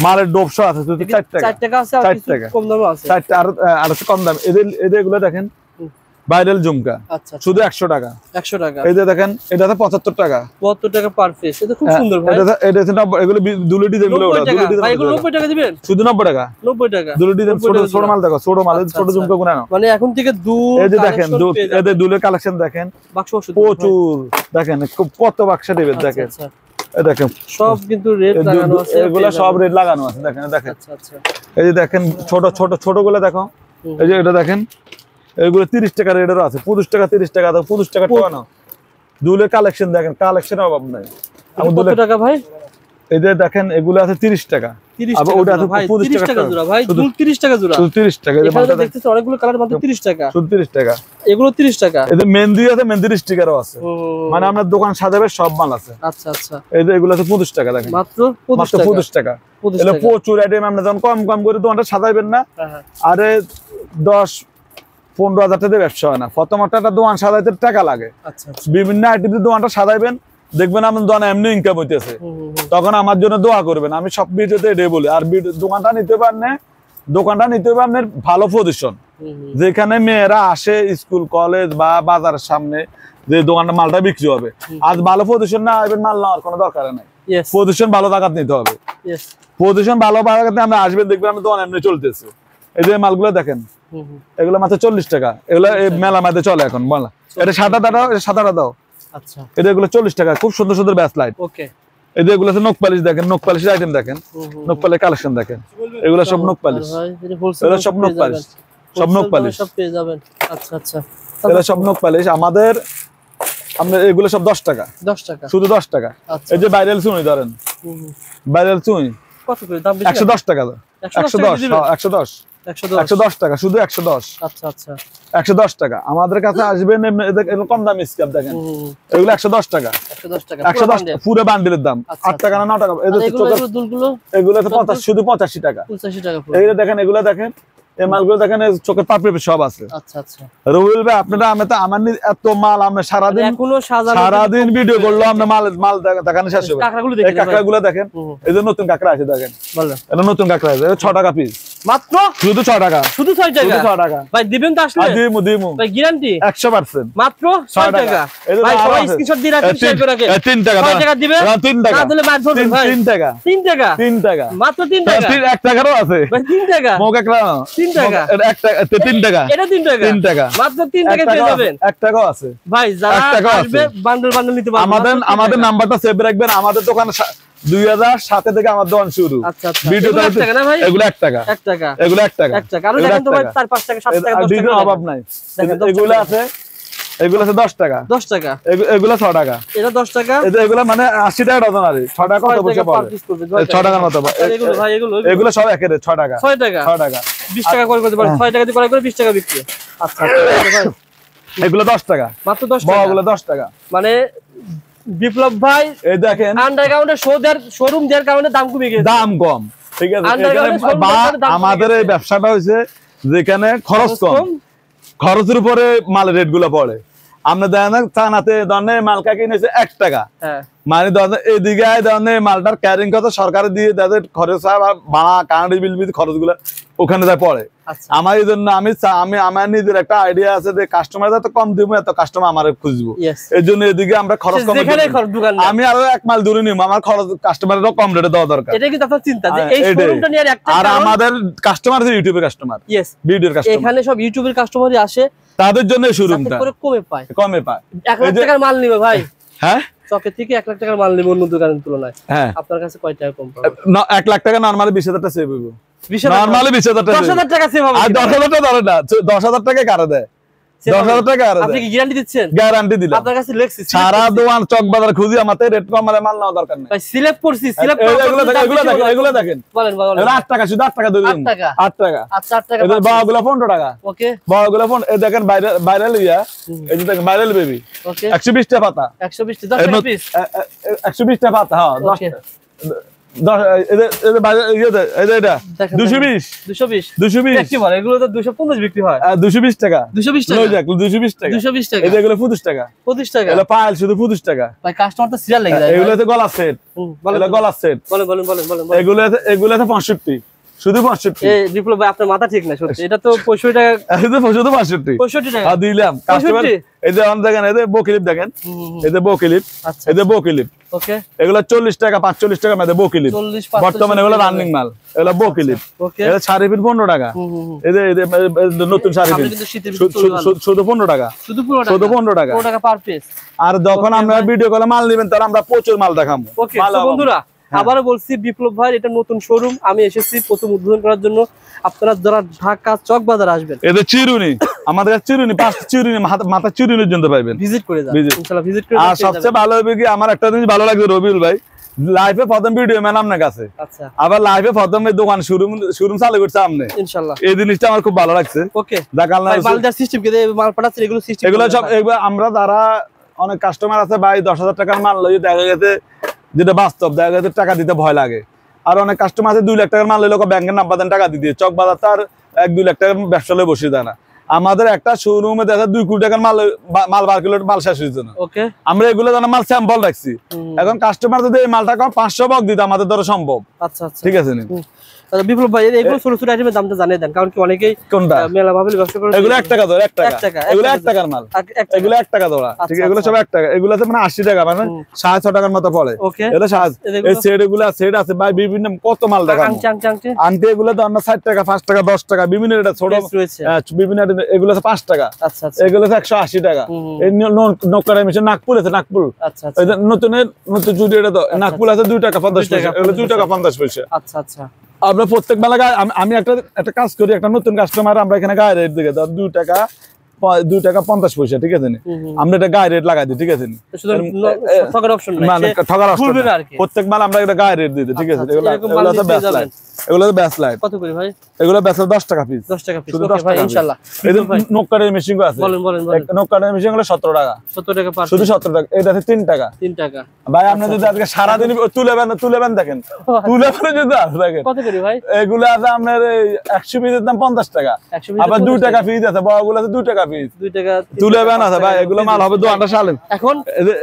মালের ডোবশো আছে শুধু 4 টাকা, 4 টাকা আছে, আর কিছু কম দামে আছে, 4 টাকা আর কম দাম। এদের এগুলা দেখেন ভাইরাল ঝুমকা, শুধু 100 টাকা, 100 টাকা। এই যে দেখেন এটাতে 75 টাকা, 75 টাকা পার পিস। এটা খুব সুন্দর ভাই। এটা এগুলো দুলো ডিজাইন গুলো, ওটা দুলো ডিজাইন ভাই, এগুলো 90 টাকা দিবেন, শুধু 90 টাকা, 90 টাকা দুলো ডিজাইন। ছোট মাল দেখো, ছোট মাল, ছোট ঝুমকা গুলো নাও, মানে এখন থেকে এই যে দেখেন এদের দুলের কালেকশন দেখেন, বাক্স প্রচুর দেখেন, কত বাক্স দিবেন দেখেন। এই দেখেন সব কিন্তু রেড লাগানো আছে, এগুলা সব রেড লাগানো আছে দেখেন, দেখেন। আচ্ছা আচ্ছা, এই যে দেখেন ছোট ছোট ছোট গুলো দেখো, এই যে এটা দেখেন, এগুলো 30 টাকা রেডেরও আছে, 25 টাকা, 30 টাকা, 25 টাকা টাকা। দুলের কালেকশন দেখেন, কালেকশনের অভাব নাই। কত টাকা ভাই? এই যে দেখেন এগুলো আছে 30 টাকা, আবার ওটা আছে 25 টাকা জোড়া ভাই, দুল 30 টাকা জোড়া, শুধু 30 টাকা। এখানে দেখতেছ অনেকগুলো কালার মাত্র 30 টাকা, শুধু 30 টাকা। এগুলো 30 টাকা। এই যে মেহেন্দি আছে, মেহেন্দির স্টিকারও আছে, মানে আপনার দোকান সাজাবে সব মাল আছে। আচ্ছা আচ্ছা, এই যে এগুলো আছে 25 টাকা দেখেন, মাত্র 25 টাকা। এগুলো প্রচুর আইটেম, আপনি যখন কম কম করে দোকানটা সাজাবেন না, আরে 10-15 হাজার টাকা ব্যবসা হয় না। প্রথম একটা দোকান সাজাইতে টাকা লাগে। বিভিন্ন আইটেম দোকানটা সাজাইবেন, দেখবেন আপনার দোকানে এমনি ইনকাম হইতেছে, তখন আমার জন্য দোয়া করবেন। আমি সব ভিডিওতে এটাই বলি। আর দোকানটা নিতে পারেন, দোকানটা নিতে পারেন ভালো পজিশন, যেখানে মেয়েরা আসে স্কুল কলেজ বা বাজারের সামনে, যে দোকানটা মালটা বিক্রি হবে। আজ ভালো পজিশন না আসবেন, মাল নেওয়ার কোনো দরকার নাই। পজিশন ভালো জায়গা নিতে হবে, পজিশন ভালো জায়গাতে আপনি আসবেন, দেখবেন আপনার দোকান এমনি চলতেছে। এই যে মালগুলো দেখেন, এগুলো মাত্র 40 টাকা। এগুলো মেলা মাঝে চলে এখন, বলা এটা সাদা দাও। আচ্ছা, এটা এগুলো 40 টাকা, খুব সুন্দর সুন্দর ব্যাস লাইট। ওকে, এই যে এগুলো আছে নখ পালিশ দেখেন, নখ পালিশের আইটেম দেখেন, নখ পালিশের কালেকশন দেখেন, এগুলো সব নখ পালিশ, এগুলো সব নখ পালিশ, সব নখ পালিশ সব পেয়ে যাবেন। আচ্ছা আচ্ছা, এগুলো সব নখ পালিশ আমাদের। আমরা এগুলো সব 10 টাকা, 10 টাকা, শুধু 10 টাকা। এই যে ভাইরাল চুনি ধরেন, ভাইরাল চুনি কত করে দাম? 110 টাকা, 110 টাকা, শুধু 110। আচ্ছা আচ্ছা, 110 টাকা। আমাদের কাছে আসবেন কম দামি স্ক্যাপ দেখেন, এগুলো 110 টাকা, 110 পুরো বান্ডিলের দাম 8 টাকা না 9 টাকা। এগুলো 50, শুধু 85 টাকা, 85 টাকা। এইগুলো দেখেন, এগুলো দেখেন, এই মালগুলো দেখেন, চোখের পাপড়ি সব আছে। আচ্ছা আচ্ছা, রুবেল ভাই আপনারা, আমার এত মাল, আমরা সারাদিন ভিডিও করলো, আমরা মাল দেখানো শেষ হবে। এই কাঁকড়াগুলো দেখেন, এই যে নতুন কাঁকড়া আছে দেখেন, এটা নতুন কাঁকড়া আছে, 6 টাকা পিস, মাত্র শুধু 6 টাকা, শুধু 6 টাকা, 6 টাকা ভাই। দিবেন তো আসলে? দিমু ভাই, গ্যারান্টি 100%, মাত্র 6 টাকা ভাই। সবাই স্ক্রিনশট দিয়ে রাখেন, শেয়ার করে রাখেন। 3 টাকা, 6 টাকা দিবেন, 3 টাকা না দিলে মার ধরবেন ভাই। 3 টাকা, 3 টাকা, 3 টাকা, মাত্র 3 টাকা। 1 টাকারও আছে ভাই, 3 টাকা মো কাঁকড়া, 3 টাকা, 1 টাকা, 3 টাকা, এটা 3 টাকা, 3 টাকা, মাত্র 3 টাকা পেয়ে যাবেন। 1 টাকাও আছে ভাই, যারা আসবে বান্ডেল বান্ডেল নিতে পারবেন। আমাদের নাম্বারটা সেভ রাখবেন। আমাদের দোকান 2007 থেকে আমার দোকান শুরু। আচ্ছা আচ্ছা, ভিডিওতে 1 টাকা না ভাই? এগুলো 1 টাকা, 1 টাকা, এগুলো 1 টাকা, 1 টাকা। আর দেখেন তো ভাই 4-5 টাকা, 7 টাকা, 10 টাকা অভাব নাই। এগুলো আছে, এগুলো আছে 10 টাকা, 10 টাকা, এগুলো 6 টাকা, এটা 10 টাকা। এগুলো মানে 80 টাকা ডজন। আর 6 টাকা কত পয়সা পাবে? 6 টাকার মতো। এগুলো ভাই, এগুলো সব একের 6 টাকা, 6 টাকা, 6 টাকা, 20 টাকা করে করতে পারেন। 6 টাকা দিয়ে করে 20 টাকা বিক্রি। আচ্ছা ভাই, এগুলো 10 টাকা, মাত্র 10 টাকা, এগুলো 10 টাকা। মানে বিপ্লব ভাই, এই দেখেন আন্ডারগ্রাউন্ডে শোরুম দেওয়ার কারণে দাম কমে গেছে, দাম কম, ঠিক আছে। আমাদের এই ব্যবসাটা হইছে যেখানে খরচ কম, খরচের উপরে মালের রেট গুলো পড়ে। আমরা দেখেন চানাতে ধরনের মাল কিনেছে 1 টাকা, মানে এদিকে মালটার ক্যারিং কত সরকারে দিয়ে তাদের খরচ, ভাড়া, কারেন্ট বিল, খরচ গুলো ওখানে যায় পড়ে। আমার এই জন্য আমার নিজের একটা আইডিয়া আছে যে কাস্টমার যত কম দিব, এত কাস্টমার আমার খুঁজবো। এই জন্য এদিকে আমরা খরচ কম, আমি আরো 1 মাইল দূরে নিব, আমার খরচ কাস্টমারেরও কম রেটে দেওয়া দরকার। এটা কিন্তু আপনার চিন্তা যে এই শোরুমটা নিয়ে একটা, আর আমাদের কাস্টমার আছে ইউটিউবের কাস্টমার, ভিডিওর কাস্টমার, এখানে সব ইউটিউবের কাস্টমারই আসে, তাদের জন্য এই শোরুমটা কমে পায়, কমে পায়। 1 লাখ টাকার মাল নিবে ভাই, হ্যাঁ চকে থেকে 1 লাখ টাকার মাল নিবে অন্য দোকানের তুলনায়, হ্যাঁ আপনার কাছে কয় টাকা কম পাবে? 1 লাখ টাকা নরমালি 20,000 টাকা সেভ হইব, নরমালি 20,000 টাকা, 10,000 টাকা সেভ হবে। আর 10,000 টাকা ধরে না, 10,000 টাকা কারে দেয়? 10,000 টাকা আপনি কি গ্যারান্টি দিচ্ছেন? গ্যারান্টি দিলাম। আপনার কাছে লেখছি সারা দোকান চক বাজার খুঁজি আমাতে রেট কম মাল নেওয়া দরকার নেই ভাই। সিলেক্ট করছি, সিলেক্ট এগুলো দেখেন বলেন বলেন। 8 টাকা, শুধু 8 টাকা দিলাম। 8 টাকা। আচ্ছা 8 টাকা। এদের বাগুলো 15 টাকা। ওকে। বাগুলো এই দেখেন ভাইরাল ইয়া, এই যে দেখেন ভাইরাল বেবি। ওকে। 120 টাকা পাতা। 120 টাকা পিস। 120 টাকা পাতা, হ্যাঁ 10 টাকা। 220 কি বলে এগুলো তো 250 বিক্রি হয়। 220 টাকা। 220 টাকা। 220 টাকা। 220 টাকা। এগুলো 25 টাকা। 25 টাকা। এগুলো পাইল শুধু 25 টাকা। ভাই কাস্টমার তো সিরিয়াল লেগে যায়। এগুলো তো গলা সেট। এগুলো গলা সেট। বলেন বলেন বলেন বলেন। এগুলো তো 65, শুধু 65। এই বিপ্লব ভাই আপনার মাথা ঠিক না সত্যি, এটা তো 65 টাকা। শুধু 65। 65 টাকা। দিলাম কাস্টমার। এই যে অন দেখেন, এই যে বকিলিপ দেখেন, এই যে বকিলিপ, আচ্ছা এই যে বকিলিপ। ওকে। এগুলো 40 টাকা 45 টাকা মধ্যে বকিলিপ। 40 বর্তমানে এগুলো রানিং মাল, এগুলো বকিলিপ। ওকে। এটা শাড়ি ফিট 15 টাকা। এই যে নতুন শাড়ি ফিট শুধু 15 টাকা। শুধু 15 টাকা। 15 টাকা পার পিস। আর যখন আমরা ভিডিও কলে মাল নেবেন তার আমরা প্রচুর মাল দেখাবো। ওকে বন্ধুরা, আবারও বলছি বিপ্লব ভাই এটা নতুন শোরুম, আমি এসেছি প্রথম উদ্বোধন করার জন্য। আপনারা যারা ঢাকা চক বাজার আসবেন, এদের চিরুনি, আমাদের চিরুনি, 5 চিরুনি, মাথা চিরুনি পর্যন্ত পাইবেন। ভিজিট করে যান ইনশাআল্লাহ, ভিজিট করে। আর সবচেয়ে ভালো হবে কি, আমার একটা জিনিস ভালো লাগে রবিউল ভাই, লাইভে প্রথম ভিডিও ম্যান আপনার কাছে। আচ্ছা। আবার লাইভে প্রথম দোকান শোরুম চালু করছে আপনি, ইনশাআল্লাহ। এই জিনিসটা আমার খুব ভালো লাগছে। ওকে। যাক আল্লাহ, মালদার সিস্টেম কে মাল পাঠাচ্ছেন, এগুলো সিস্টেম, এগুলো সব আমরা যারা অনেক কাস্টমার আছে ভাই 10,000 টাকার মাল লই, দেখা গেছে যেটা বাস্তব, দেখা গেছে টাকা দিতে ভয় লাগে। আর অনেক কাস্টমার আছে 2 লাখ টাকার মাল লইলে ব্যাংকের নাম্বার দেন টাকা দিয়ে, চক বাজার তার 1-2 লাখ টাকার ব্যবসা লয়ে বসে দেয় না। আমাদের একটা শোরুমে দেখা 2 কোটি টাকার মাল বার কিলো মাল শেষ হয়েছে না। ওকে। আমরা এগুলো জানা মাল স্যাম্পল রাখছি। এখন কাস্টমার যদি এই মালটা 500 বক দিতে আমাদের দ্বারা সম্ভব। আচ্ছা আচ্ছা, ঠিক আছে নি। বিপ্লব ভাই এগুলো ছোট ছোট আইটেমের দামটা জানিয়ে দেন, কারণ কি অনেকেই কোনটা মেলা ভাবে ব্যবসা করে। এগুলো 1 টাকা ধরে, 1 টাকা। এগুলো 1 টাকার মাল, এগুলো 1 টাকা ধরা। ঠিক আছে, এগুলো সব 1 টাকা। এগুলোতে মানে 80 টাকা, মানে 6.5 টাকার মতো পড়ে। এটা এই সেট, এগুলো সেট আছে ভাই বিভিন্ন কত মাল দেখা। আনতে এগুলো তো আমরা 60 টাকা, 5 টাকা, 10 টাকা বিভিন্ন রেট, ছোট বিভিন্ন এগুলো 5 টাকা। আচ্ছা আচ্ছা। এগুলো 180 টাকা। এই নকরা মেশিন নাগপুর আছে, নাগপুর। আচ্ছা আচ্ছা। এই নতুন জুড়ি, এটা তো নাগপুর আছে 2 টাকা 50 পয়সা, এগুলো 2 টাকা 50 পয়সা। আচ্ছা আচ্ছা। আমরা প্রত্যেক বেলা আমি একটা কাজ করি, একটা নতুন কাস্টমার আমরা এখানে গায়ে রেট দিকে 2 টাকা 50 পয়সা। ঠিক আছে, আমরা এটা গায়ে রেট লাগাই দিই। ঠিক আছে, প্রত্যেক মাল আমরা এটা গায়ে রেট দিই। ঠিক আছে, এগুলো ব্যাস লাইট কত করে ভাই? এগুলো ব্যাস 10 টাকা পিস। 10 টাকা পিস। ওকে ভাই ইনশাআল্লাহ। এই যে নককারের মেশিন আছে, বলেন বলেন বলেন। নককারের মেশিন গুলো 17 টাকা। 17 টাকা পার, শুধু 17 টাকা। এটা আছে 3 টাকা। 3 টাকা ভাই। আপনি যদি আজকে সারা দিন তুলেবেন দেখেন, তুলেবেন যদি দেখেন কত করে ভাই? এগুলো আছে আপনার 100 পিসের দাম 50 টাকা। আবার 2 টাকা পিস আছে, বড়গুলো আছে 2 টাকা পিস। 2 টাকা তুলেবেন আছে ভাই। এগুলো মাল হবে 2 ঘন্টা সালেন। এখন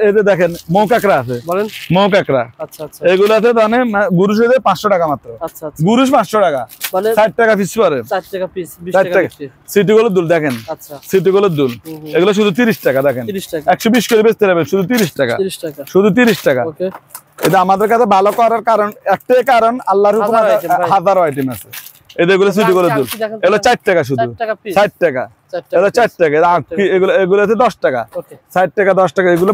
এই যে দেখেন মৌ কাকড়া আছে, বলেন মৌ কাকড়া। আচ্ছা আচ্ছা। এগুলো আছে মানে গুরুশ হয়ে 500 টাকা মাত্র। আচ্ছা আচ্ছা। গুরুশ 500 টাকা, মানে 60 টাকা পিস পড়ে। 60 টাকা পিস, 20 টাকা পিস। সিটি গুলো দুল দেখেন। আচ্ছা, সিটি গুলো দুল এগুলো শুধু 30 টাকা। দেখেন 30 টাকা, 120 করে বেচতে হবে, শুধু 30 টাকা। 30 টাকা, শুধু 30 টাকা। ওকে। এটা আমাদের কাছে ভালো করার কারণ একটাই, কারণ আল্লাহর হুকুমে হাজারো আইটেম আছে। এগুলো সিটি গুলো দুল, এগুলো 4 টাকা, শুধু 60 টাকা। এগুলো 4 টাকা। এগুলো আছে 10 টাকা। 60 টাকা 10 টাকা। এগুলো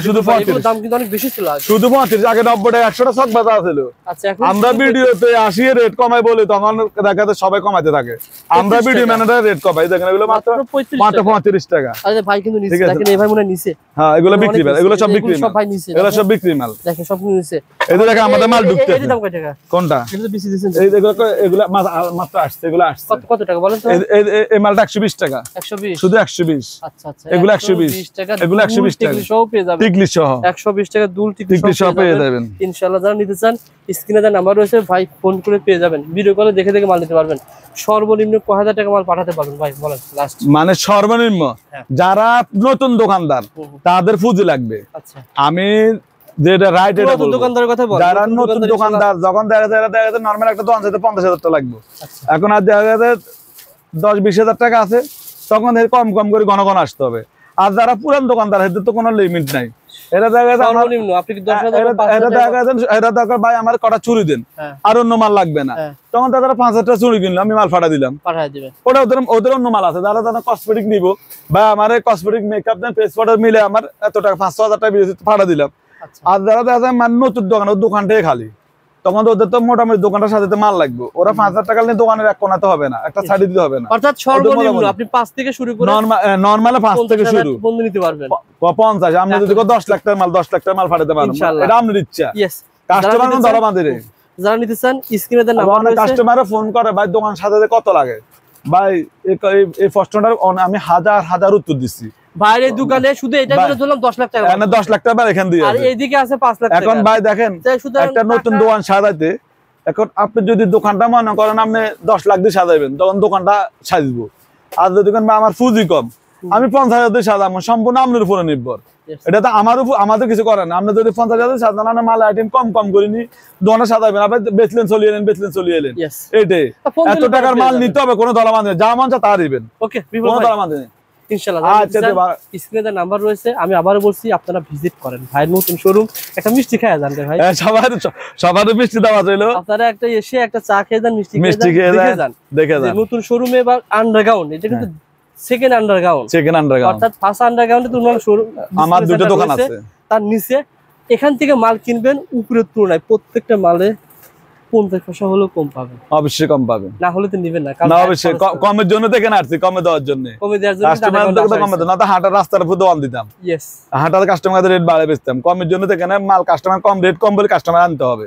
শুধু 35, দাম কিন্তু অনেক বেশি ছিল আগে। শুধু 35, আগে 90 টাকা 100 টাকা চক বাজার ছিল। আচ্ছা, এখন আমরা ভিডিওতে 80 এর রেট কমাই বলি, তখন দেখাতে সবাই কমাইতে থাকে। আমরা ভিডিও ম্যানেজার রেট কমাই, দেখেন এগুলো মাত্র 35 টাকা। আরে ভাই কিন্তু নিচে দেখেন, এই ভাই মনে নিচে। হ্যাঁ, এগুলো বিক্রি মাল, এগুলো সব বিক্রি মাল, সব ভাই নিচে, এগুলো সব বিক্রি মাল। দেখেন সব নিচে। এই দেখেন আমাদের মাল ঢুকতেছে। এই দাম কত টাকা? কোনটা? এটা তো বেশি দিবেন। এই এগুলো মাত্র আসছে, এগুলো আসছে। কত টাকা বলেন তো? এই মালটা 120 টাকা। 120, শুধু 120। আচ্ছা আচ্ছা। এগুলো 120 টাকা, এগুলো 120 টাকা। সব পেয়ে যাবেন, টিকলি সহ 120 টাকা দুল টিকলি সহ পেয়ে যাবেন ইনশাআল্লাহ। যারা নিতে চান স্ক্রিনে দেওয়া নাম্বার রয়েছে ভাই, ফোন করে পেয়ে যাবেন। ভিডিও কলে দেখে দেখে মাল নিতে পারবেন। সর্বনিম্ন 1000 টাকা মাল পাঠাতে পারবেন ভাই, বলেন লাস্ট। মানে সর্বনিম্ন যারা নতুন দোকানদার তাদের পুঁজি লাগবে। আচ্ছা, আমি যেটা রাইট এটা বলবো, দোকানদারের কথা বল। যারা নতুন দোকানদার, যখন দেখা যায় নরমাল একটা দোকান যেতে 50,000 টাকা লাগবে, এখন আর দেখা যায় 10-20 হাজার টাকা আছে, তখন এর কম কম করে ঘন ঘন আসতে হবে। আর যারা পুরান দোকানদার, এদের তো কোনো লিমিট নাই। এরা দেখা যায় সর্বনিম্ন আপনি কি 10,000 এরা দেখা যায় এরা দরকার ভাই আমার কটা চুরি দেন, আর অন্য মাল লাগবে না। তখন তারা 5,000 টাকা চুরি কিনলো, আমি মাল পাঠা দিলাম, পাঠায় দিবেন। ওটা ওদের অন্য মাল আছে, যারা যারা কসমেটিক নিব বা আমার কসমেটিক মেকআপ দেন, ফেস পাউডার মিলে আমার এত টাকা 500,000 টাকা পাঠা দিলাম। আর যারা দেখা যায় মানে নতুন দোকান, ওর দোকানটাই খালি, তখন তো ওদের তো মোটামুটি দোকানটার সাথে মাল লাগবে, ওরা 5000 টাকা নিয়ে দোকানের এক কোণাতে হবে না, একটা সাইডে দিতে হবে না। অর্থাৎ সর্বনিম্ন আপনি 5 থেকে শুরু করে নরমালে 5 থেকে শুরু বন্ধ নিতে পারবেন। 50 আপনি যদি 10 লাখ টাকার মাল 10 লাখ টাকার মাল পাঠাতে পারেন, এটা আপনার ইচ্ছা। ইয়েস, কাস্টমার কোন ধরা বাঁধে যারা নিতে চান স্ক্রিনে দেন নাম্বার রয়েছে। কাস্টমাররা ফোন করে ভাই দোকান সাজাতে কত লাগে, ভাই এই প্রশ্নটার আমি হাজার উত্তর দিচ্ছি। বাইরের দোকানে শুধু এটা করে ধরলাম 10 লাখ টাকা, এখানে 10 লাখ টাকা এখান দিয়ে, আর এইদিকে আছে 5 লাখ টাকা। এখন ভাই দেখেন একটা নতুন দোকান সাজাইতে, এখন আপনি যদি দোকানটা মনে করেন আপনি 10 লাখ দিয়ে সাজাইবেন, তখন দোকানটা সাজবো। আর যদি দোকান আমার পুঁজি কম, আমি 50,000 দিয়ে সাজাবো, সম্পূর্ণ আপনার উপরে নির্ভর। এটা তো আমাদের কিছু করে না। আপনি যদি 50,000 সাজান, মাল আইটেম কম করিনি দোকানটা সাজাবেন, আপনি বেচলেন চলিয়ে এলেন, এইটাই। এত টাকার মাল নিতে হবে, কোনো দলা বাঁধে যা মন চা তা দিবেন, ওকে কোনো দলা বাঁধে ইনশাআল্লাহ। স্ক্রিনে নাম্বার রয়েছে, আমি আবারও বলছি আপনারা ভিজিট করেন ভাই নতুন শোরুম, একটা মিষ্টি খেয়ে যান ভাই। সবার মিষ্টি দেওয়া ছিল, আপনারা একটা এসে একটা চা খেয়ে যান, মিষ্টি খেয়ে যান, দেখে যান নতুন শোরুমে বা আন্ডারগ্রাউন্ড। এটা কিন্তু সেকেন্ড আন্ডারগ্রাউন্ড, অর্থাৎ ফার্স্ট আন্ডারগ্রাউন্ডে তো শোরুম আমার দুটো দোকান আছে, তার নিচে এখান থেকে মাল কিনবেন উপরের তুলনায় প্রত্যেকটা মালে 50 পয়সা হলেও কম পাবেন, অবশ্যই কম পাবেন, না হলে তো নিবেন না। না অবশ্যই কমের জন্য দেখেন আসছি, কমে দেওয়ার জন্য, কমে দেওয়ার জন্য কাস্টমারদের কমে দেন না, তো হাঁটার রাস্তার উপর দোকান দিতাম। ইয়েস, হাঁটার কাস্টমারদের রেট বাড়ায় বেচতাম, কমের জন্য দেখেন মাল কাস্টমার কম রেট কম বলে কাস্টমার আনতে হবে।